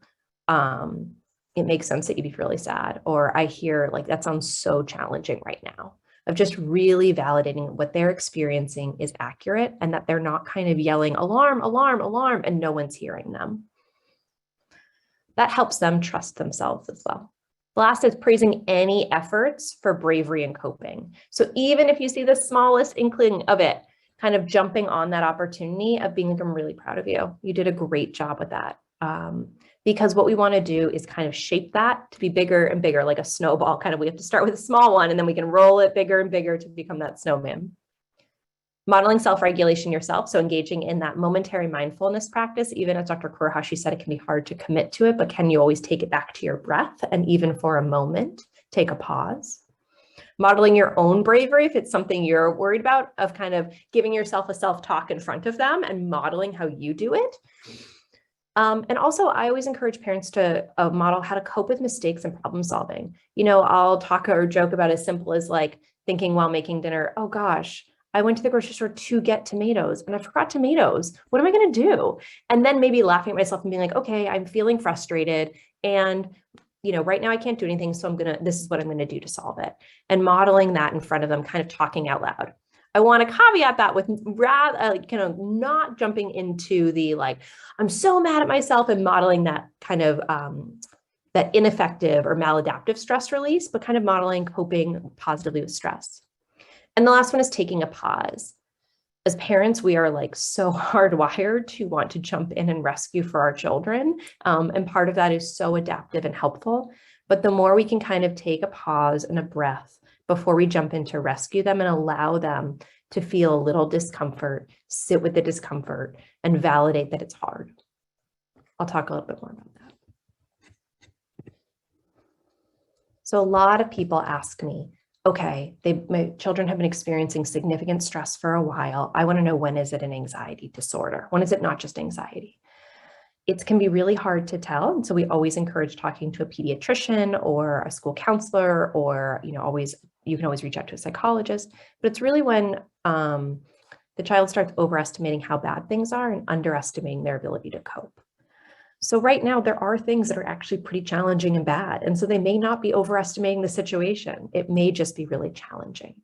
it makes sense that you'd be really sad, or I hear like that sounds so challenging right now. Of just really validating what they're experiencing is accurate and that they're not kind of yelling alarm, alarm, alarm, and no one's hearing them. That helps them trust themselves as well. The last is praising any efforts for bravery and coping. So even if you see the smallest inkling of it, kind of jumping on that opportunity of being like, I'm really proud of you. You did a great job with that. Because what we want to do is kind of shape that to be bigger and bigger, like a snowball. Kind of, we have to start with a small one and then we can roll it bigger and bigger to become that snowman. Modeling self-regulation yourself. So engaging in that momentary mindfulness practice, even as Dr. Korhashi said, it can be hard to commit to it, but can you always take it back to your breath? And even for a moment, take a pause. Modeling your own bravery, if it's something you're worried about, of kind of giving yourself a self-talk in front of them and modeling how you do it. And also, I always encourage parents to model how to cope with mistakes and problem solving. I'll talk or joke about as simple as like thinking while making dinner, oh gosh, I went to the grocery store to get tomatoes and I forgot tomatoes. What am I going to do? And then maybe laughing at myself and being like, okay, I'm feeling frustrated. And right now I can't do anything, so this is what I'm going to do to solve it. And modeling that in front of them, kind of talking out loud. I want to caveat that with rather kind of not jumping into the like, I'm so mad at myself, and modeling that kind of that ineffective or maladaptive stress release, but kind of modeling coping positively with stress. And the last one is taking a pause. As parents, we are like so hardwired to want to jump in and rescue for our children. And part of that is so adaptive and helpful. But the more we can kind of take a pause and a breath before we jump in to rescue them and allow them to feel a little discomfort, sit with the discomfort, and validate that it's hard. I'll talk a little bit more about that. So a lot of people ask me, okay, my children have been experiencing significant stress for a while. I want to know, when is it an anxiety disorder? When is it not just anxiety? It can be really hard to tell. And so we always encourage talking to a pediatrician or a school counselor, or, you can always reach out to a psychologist. But it's really when the child starts overestimating how bad things are and underestimating their ability to cope. So right now, there are things that are actually pretty challenging and bad. And so they may not be overestimating the situation. It may just be really challenging.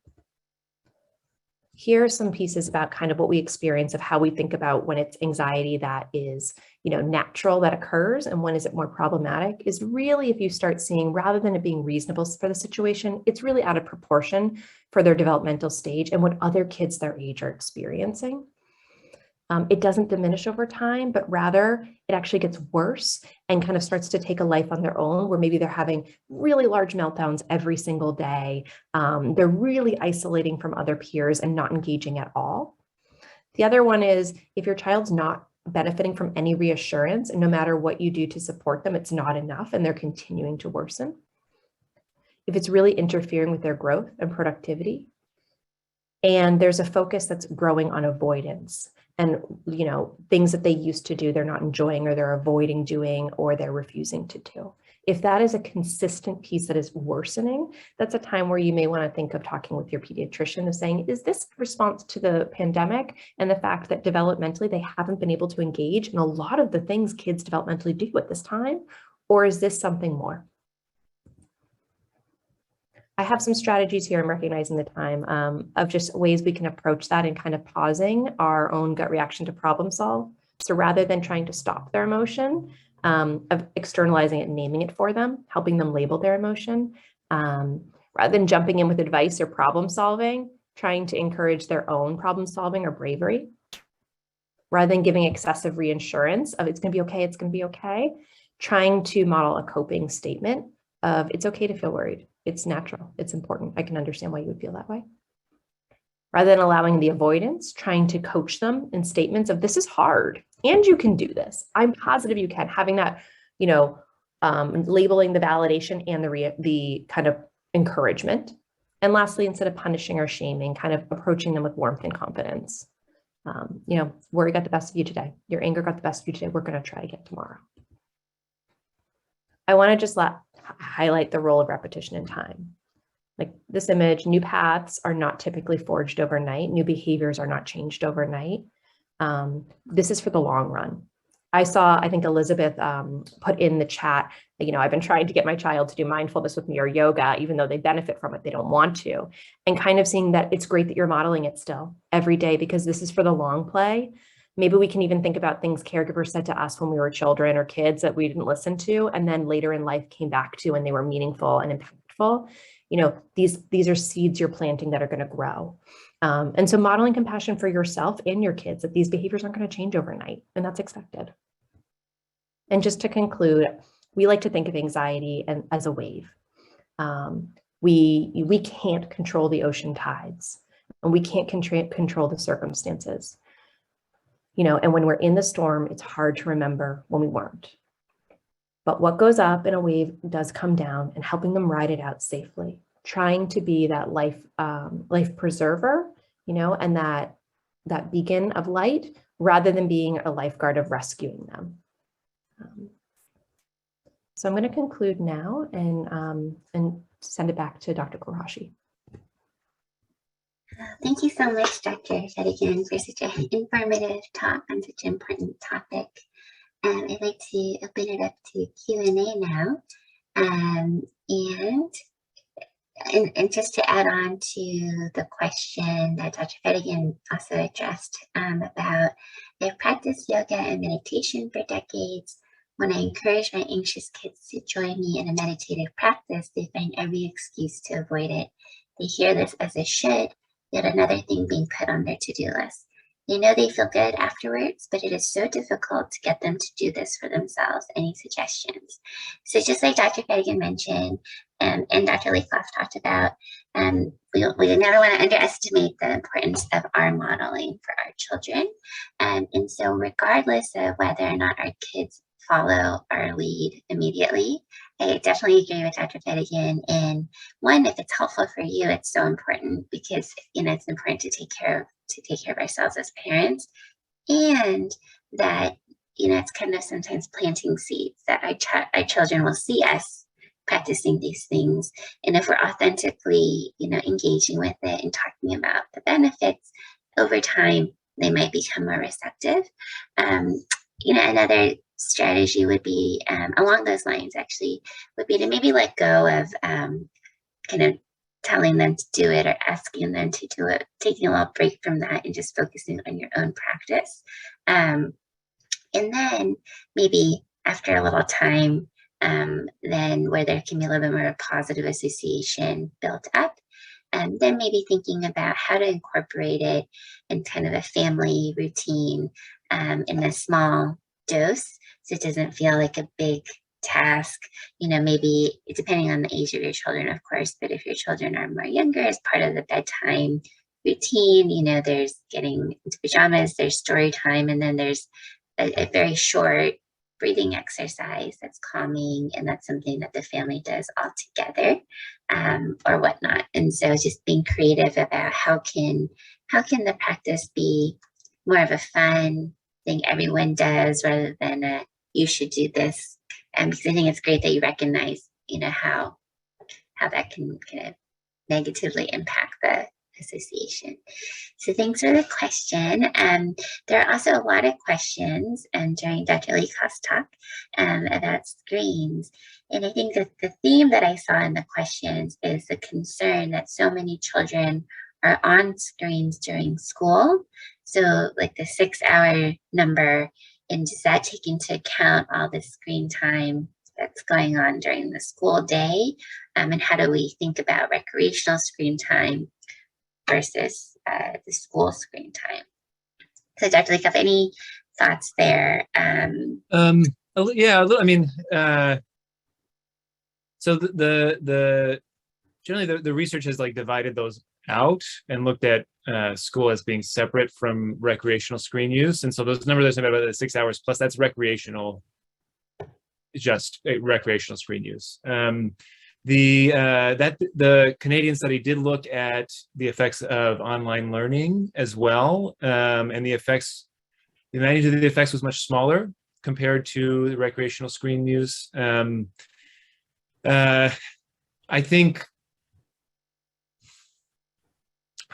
Here are some pieces about kind of what we experience of how we think about when it's anxiety that is, natural, that occurs, and when is it more problematic, is really if you start seeing, rather than it being reasonable for the situation, it's really out of proportion for their developmental stage and what other kids their age are experiencing. It doesn't diminish over time, but rather it actually gets worse and kind of starts to take a life on their own, where maybe they're having really large meltdowns every single day. They're really isolating from other peers and not engaging at all. The other one is if your child's not benefiting from any reassurance, and no matter what you do to support them, it's not enough and they're continuing to worsen. If it's really interfering with their growth and productivity, and there's a focus that's growing on avoidance. And, things that they used to do, they're not enjoying, or they're avoiding doing, or they're refusing to do. If that is a consistent piece that is worsening, that's a time where you may want to think of talking with your pediatrician of saying, is this a response to the pandemic and the fact that developmentally they haven't been able to engage in a lot of the things kids developmentally do at this time? Or is this something more? I have some strategies here. I'm recognizing the time of just ways we can approach that and kind of pausing our own gut reaction to problem solve. So rather than trying to stop their emotion, of externalizing it and naming it for them, helping them label their emotion, rather than jumping in with advice or problem solving, trying to encourage their own problem solving or bravery, rather than giving excessive reassurance of it's going to be okay, it's going to be okay, trying to model a coping statement of it's okay to feel worried. It's natural. It's important. I can understand why you would feel that way. Rather than allowing the avoidance, trying to coach them in statements of this is hard and you can do this. I'm positive you can. Having that, labeling the validation and the kind of encouragement. And lastly, instead of punishing or shaming, kind of approaching them with warmth and confidence. Worry got the best of you today. Your anger got the best of you today. We're going to try again tomorrow. I want to just highlight the role of repetition and time. Like this image, new paths are not typically forged overnight. New behaviors are not changed overnight. This is for the long run. I think Elizabeth put in the chat, I've been trying to get my child to do mindfulness with me or yoga, even though they benefit from it, they don't want to. And kind of seeing that it's great that you're modeling it still every day, because this is for the long play. Maybe we can even think about things caregivers said to us when we were children or kids that we didn't listen to, and then later in life came back to, and they were meaningful and impactful. These are seeds you're planting that are going to grow. And so modeling compassion for yourself and your kids, that these behaviors aren't going to change overnight, and that's expected. And just to conclude, we like to think of anxiety as a wave. We can't control the ocean tides, and we can't control the circumstances. And when we're in the storm, it's hard to remember when we weren't. But what goes up in a wave does come down, and helping them ride it out safely, trying to be that life preserver, and that beacon of light, rather than being a lifeguard of rescuing them. So I'm going to conclude now and send it back to Dr. Korashi. Thank you so much, Dr. Shedigan, for such an informative talk on such an important topic. I'd like to open it up to Q&A now. And just to add on to the question that Dr. Fedigan also addressed about, I've practiced yoga and meditation for decades. When I encourage my anxious kids to join me in a meditative practice, they find every excuse to avoid it. They hear this as a should, yet another thing being put on their to-do list. They know they feel good afterwards, but it is so difficult to get them to do this for themselves. Any suggestions? So just like Dr. Fedigan mentioned, and Dr. Lakoff talked about, we never want to underestimate the importance of our modeling for our children. And so regardless of whether or not our kids follow our lead immediately, I definitely agree with Dr. Fedigan. And one, if it's helpful for you, it's so important because it's important to take care of ourselves as parents, and that it's kind of sometimes planting seeds that our children will see us practicing these things, and if we're authentically engaging with it and talking about the benefits, over time they might become more receptive. Another strategy would be along those lines actually would be to maybe let go of kind of telling them to do it or asking them to do it, taking a little break from that and just focusing on your own practice. And then maybe after a little time, then where there can be a little bit more of a positive association built up, and then maybe thinking about how to incorporate it in kind of a family routine in a small dose, so it doesn't feel like a big task, maybe depending on the age of your children, of course, but if your children are more younger, as part of the bedtime routine, there's getting into pajamas, there's story time, and then there's a very short breathing exercise that's calming, and that's something that the family does all together, or whatnot. And so just being creative about how can the practice be more of a fun thing everyone does rather than a you should do this. Because I think it's great that you recognize, how that can kind of negatively impact the association. So thanks for the question. There are also a lot of questions during Dr. Lakoff's talk about screens. And I think that the theme that I saw in the questions is the concern that so many children are on screens during school. So like the 6-hour number, and does that take into account all the screen time that's going on during the school day? And how do we think about recreational screen time versus the school screen time? So Dr. Lakoff, any thoughts there? Yeah, I mean, so generally the research has divided those out and looked at school as being separate from recreational screen use. And so those numbers are about the 6 hours plus, that's recreational, just recreational screen use. The Canadian study did look at the effects of online learning as well. And the magnitude of the effects was much smaller compared to the recreational screen use. I think,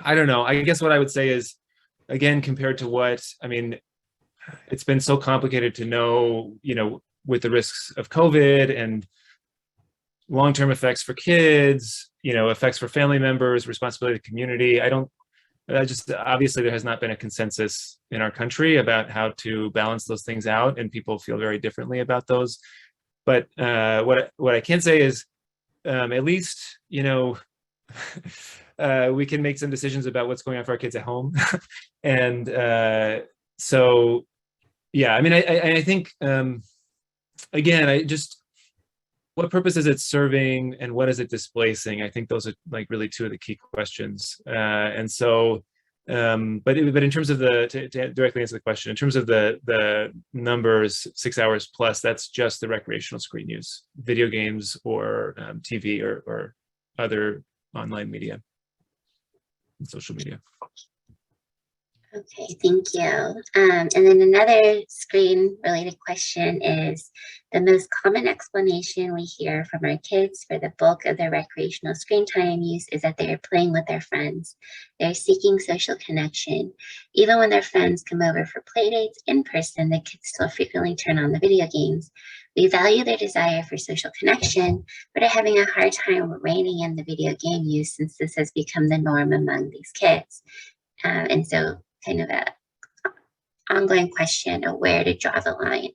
I don't know, I guess what I would say is, again, compared to it's been so complicated to know, with the risks of COVID and long-term effects for kids, effects for family members, responsibility to the community. Obviously there has not been a consensus in our country about how to balance those things out, and people feel very differently about those. But what I can say is, at least, we can make some decisions about what's going on for our kids at home. And so, yeah, I mean, I think, again, what purpose is it serving and what is it displacing? I think those are really two of the key questions. And so, but in terms of to directly answer the question, in terms of the numbers, 6 hours plus, that's just the recreational screen use, video games or TV or other online media, and social media. Okay, thank you. And then another screen-related question is, the most common explanation we hear from our kids for the bulk of their recreational screen time use is that they are playing with their friends. They're seeking social connection. Even when their friends come over for play dates in person, the kids still frequently turn on the video games. We value their desire for social connection, but are having a hard time reining in the video game use since this has become the norm among these kids. And so kind of a ongoing question of where to draw the line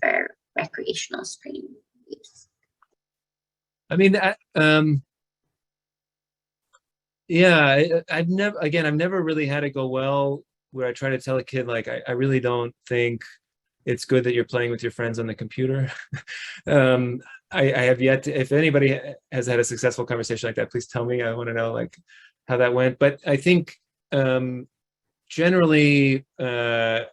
for recreational screen use. I mean, yeah, I've never really had it go well where I try to tell a kid, like, I really don't think it's good that you're playing with your friends on the computer. I have yet to, if anybody has had a successful conversation like that, please tell me. I want to know like how that went. But I think generally, this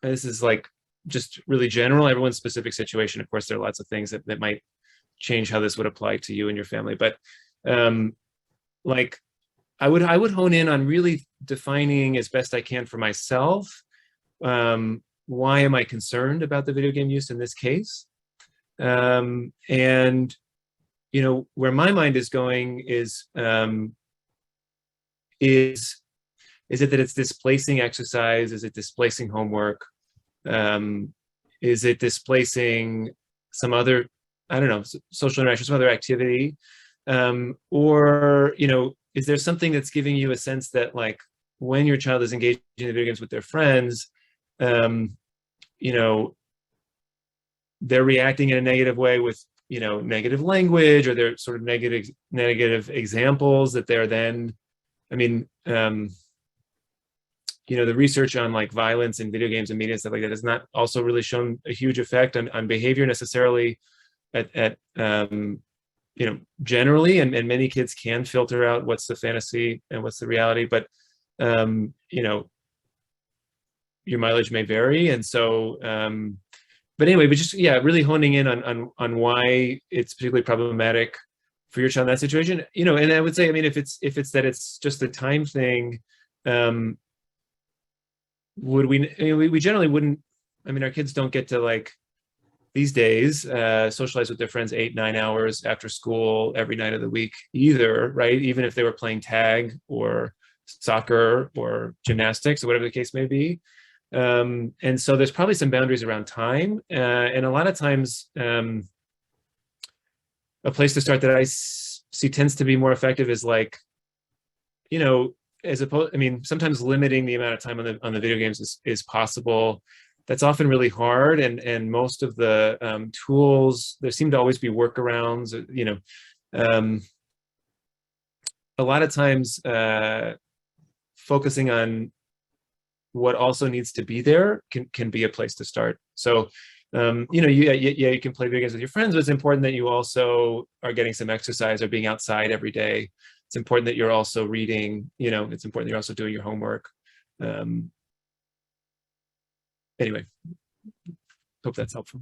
is like just really general, everyone's specific situation. Of course, there are lots of things that might change how this would apply to you and your family. But like I would hone in on really defining as best I can for myself, why am I concerned about the video game use in this case? And, you know, where my mind is going is it that it's displacing exercise? Is it displacing homework? Is it displacing some other, I don't know, social interaction, some other activity? Or, you know, is there something that's giving you a sense that like when your child is engaging in video games with their friends, you know, they're reacting in a negative way with, you know, negative language, or they're sort of negative examples that they're then, I mean, you know, the research on like violence in video games and media and stuff like that has not also really shown a huge effect on behavior necessarily at you know, generally, and many kids can filter out what's the fantasy and what's the reality, but you know, your mileage may vary. And so, but anyway, but just, yeah, really honing in on why it's particularly problematic for your child in that situation, you know. And I would say, I mean, if it's that it's just a time thing, would we, I mean, we generally wouldn't, I mean, our kids don't get to like, these days, socialize with their friends 8-9 hours after school every night of the week either, right? Even if they were playing tag or soccer or gymnastics or whatever the case may be. And so there's probably some boundaries around time. And a lot of times, a place to start that I see tends to be more effective is like, you know, as opposed, I mean, sometimes limiting the amount of time on the video games is possible. That's often really hard, and most of the tools, there seem to always be workarounds, you know. A lot of times focusing on what also needs to be there can be a place to start. So you know, you can play video games with your friends, but it's important that you also are getting some exercise or being outside every day. It's important that you're also reading, you know, it's important that you're also doing your homework. Anyway, hope that's helpful.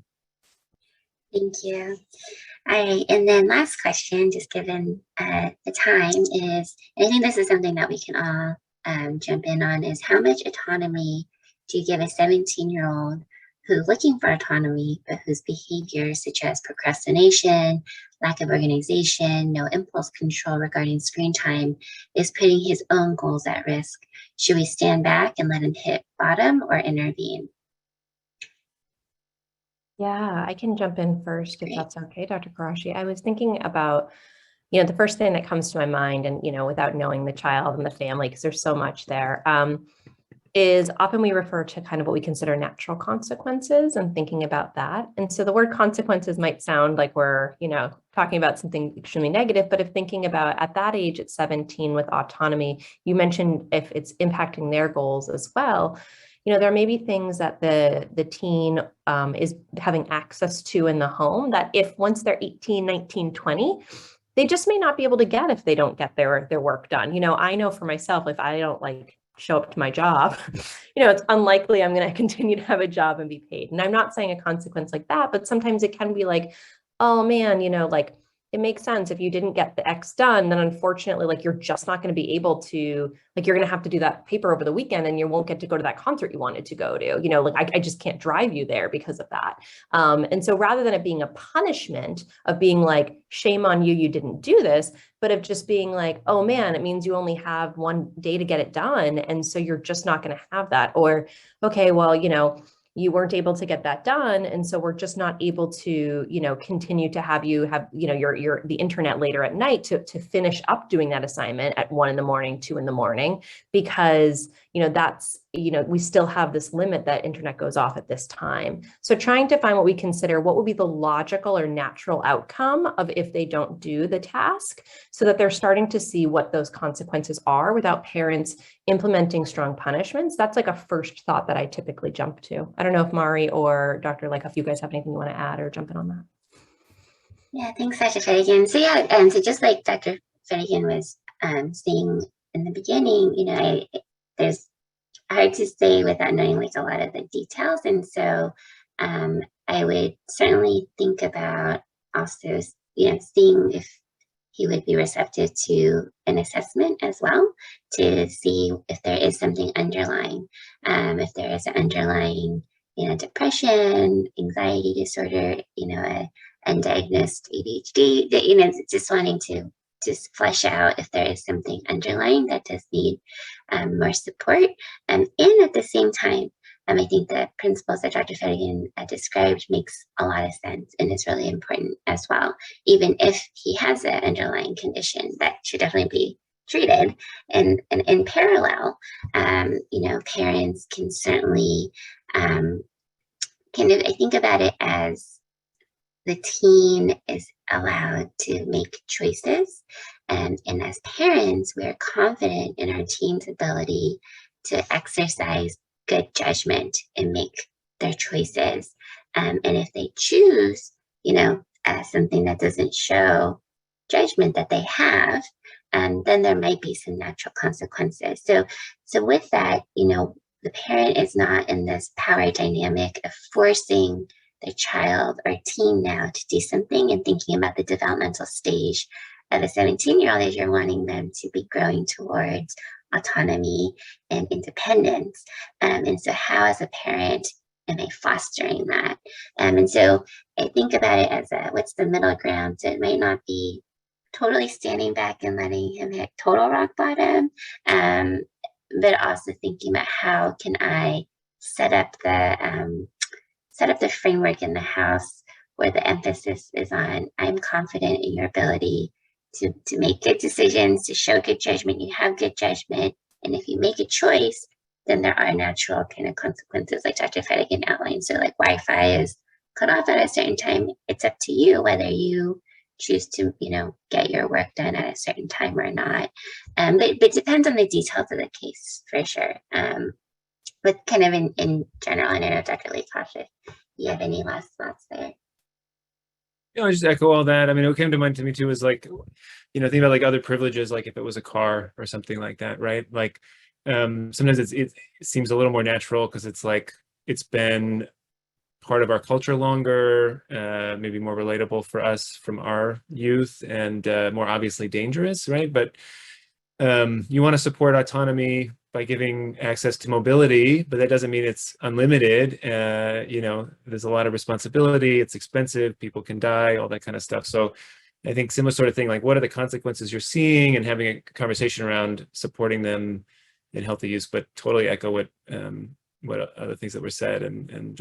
Thank you. All right, and then last question, just given the time, is, and I think this is something that we can all jump in on, is how much autonomy do you give a 17-year-old who's looking for autonomy, but whose behaviors such as procrastination, lack of organization, no impulse control regarding screen time is putting his own goals at risk? Should we stand back and let him hit bottom or intervene? Yeah, I can jump in first if that's okay, Dr. Karashi. I was thinking about, you know, the first thing that comes to my mind, and, you know, without knowing the child and the family, because there's so much there, is often we refer to kind of what we consider natural consequences and thinking about that. And so the word consequences might sound like we're, you know, talking about something extremely negative, but if thinking about at that age at 17 with autonomy, you mentioned if it's impacting their goals as well, you know, there may be things that the teen is having access to in the home that if once they're 18, 19, 20, they just may not be able to get if they don't get their work done. You know, I know for myself, if I don't like show up to my job, you know, it's unlikely I'm going to continue to have a job and be paid. And I'm not saying a consequence like that, but sometimes it can be like, oh man, you know, like it makes sense. If you didn't get the X done, then unfortunately, like you're just not going to be able to, like you're going to have to do that paper over the weekend and you won't get to go to that concert you wanted to go to, you know, like I just can't drive you there because of that. And so rather than it being a punishment of being like, shame on you, you didn't do this, but of just being like, oh man, it means you only have one day to get it done. And so you're just not going to have that. Or, okay, well, you know, you weren't able to get that done. And so we're just not able to, continue to have you have, the internet later at night to finish up doing that assignment at 1 a.m, 2 a.m, because, that's, we still have this limit that internet goes off at this time. So trying to find what we consider what would be the logical or natural outcome of if they don't do the task, so that they're starting to see what those consequences are without parents implementing strong punishments. That's like a first thought that I typically jump to. I don't know if Mari or Dr. Like, if you guys have anything you want to add or jump in on that. Yeah, thanks, Dr. Finnegan. So yeah, so just like Dr. Finnegan was saying in the beginning, there's hard to say without knowing like a lot of the details. And so I would certainly think about also, seeing if he would be receptive to an assessment as well, to see if there is something underlying, if there is an underlying, depression, anxiety disorder, undiagnosed ADHD, just wanting to just flesh out if there is something underlying that does need more support. And at the same time, I think the principles that Dr. Finnegan described makes a lot of sense and is really important as well. Even if he has an underlying condition that should definitely be treated, and in parallel, parents can certainly I think about it as the teen is allowed to make choices. And as parents, we're confident in our teen's ability to exercise good judgment and make their choices. And if they choose, something that doesn't show judgment that they have, then there might be some natural consequences. So with that, the parent is not in this power dynamic of forcing their child or teen now to do something, and thinking about the developmental stage of a 17-year-old as you're wanting them to be growing towards autonomy and independence. And so how, as a parent, am I fostering that? And so I think about it as what's the middle ground? So it might not be totally standing back and letting him hit total rock bottom, but also thinking about how can I set up the framework in the house where the emphasis is on, I'm confident in your ability to make good decisions, to show good judgment. You have good judgment. And if you make a choice, then there are natural kind of consequences like Dr. Finnegan outlined. So like Wi-Fi is cut off at a certain time. It's up to you whether you choose to, get your work done at a certain time or not. But it depends on the details of the case for sure. But kind of in general, and I know Dr. Lakoff, if you have any last thoughts there. I just echo all that. I mean, what came to mind to me too was like, think about like other privileges, like if it was a car or something like that, right? Like sometimes it seems a little more natural because it's like it's been part of our culture longer, maybe more relatable for us from our youth, and more obviously dangerous, right? But you want to support autonomy by giving access to mobility, but that doesn't mean it's unlimited. There's a lot of responsibility, it's expensive, people can die, all that kind of stuff. So I think similar sort of thing, like what are the consequences you're seeing, and having a conversation around supporting them in healthy use, but totally echo what other things that were said, and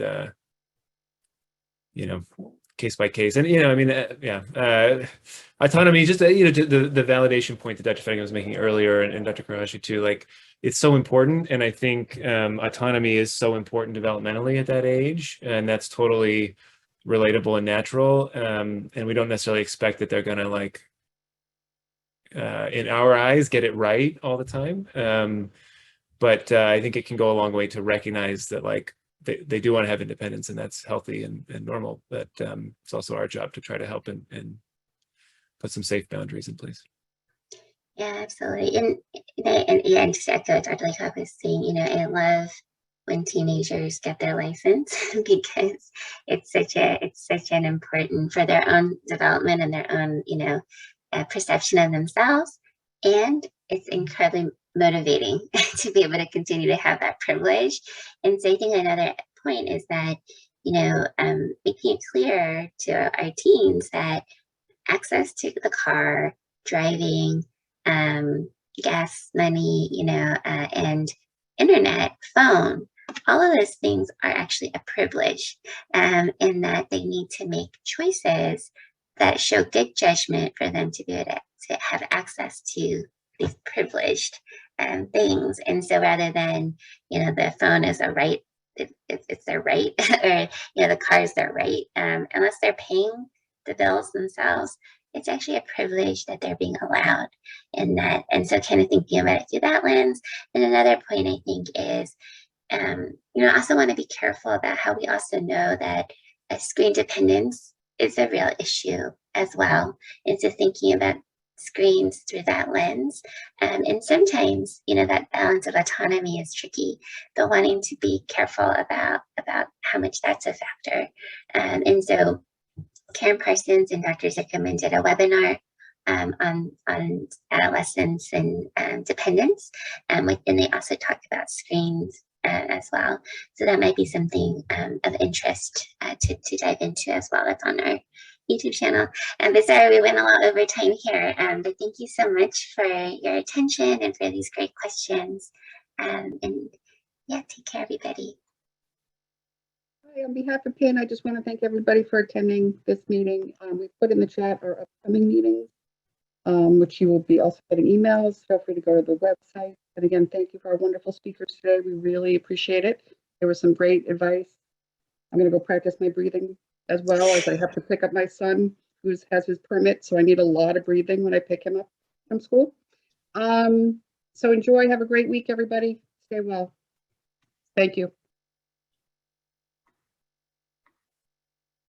case by case. And, autonomy, just, the validation point that Dr. Finnegan was making earlier, and Dr. Karahashi too, like it's so important. And I think autonomy is so important developmentally at that age. And that's totally relatable and natural. And we don't necessarily expect that they're going to in our eyes, get it right all the time. But I think it can go a long way to recognize that they do want to have independence, and that's healthy and normal. But it's also our job to try to help and put some safe boundaries in place. Yeah, absolutely. And just to echo what Dr. Lakoff was saying, I love when teenagers get their license because it's such an important for their own development and their own, perception of themselves. And it's incredibly motivating to be able to continue to have that privilege. And so I think another point is that, making it clear to our teens that access to the car, driving, gas money, and internet, phone all of those things are actually a privilege, in that they need to make choices that show good judgment for them to be able to have access to these privileged things. And so rather than, the phone is a right, it's their right, or, the car is their right, unless they're paying the bills themselves, it's actually a privilege that they're being allowed in that. And so kind of thinking about it through that lens. And another point I think is, I also want to be careful about how we also know that screen dependence is a real issue as well. And so thinking about screens through that lens. And sometimes, that balance of autonomy is tricky, but wanting to be careful about how much that's a factor. And so Karen Parsons and Dr. Zickerman did a webinar on adolescence and dependence, and they also talked about screens as well. So that might be something of interest to dive into as well. That's on our YouTube channel. But sorry, we went a lot over time here, but thank you so much for your attention and for these great questions. And yeah, take care, everybody. Hi, on behalf of PIN, I just want to thank everybody for attending this meeting. We put in the chat our upcoming meetings, which you will be also getting emails. Feel free to go to the website. And again, thank you for our wonderful speakers today. We really appreciate it. There was some great advice. I'm going to go practice my breathing as well, as I have to pick up my son who has his permit. So I need a lot of breathing when I pick him up from school. So enjoy. Have a great week, everybody. Stay well. Thank you.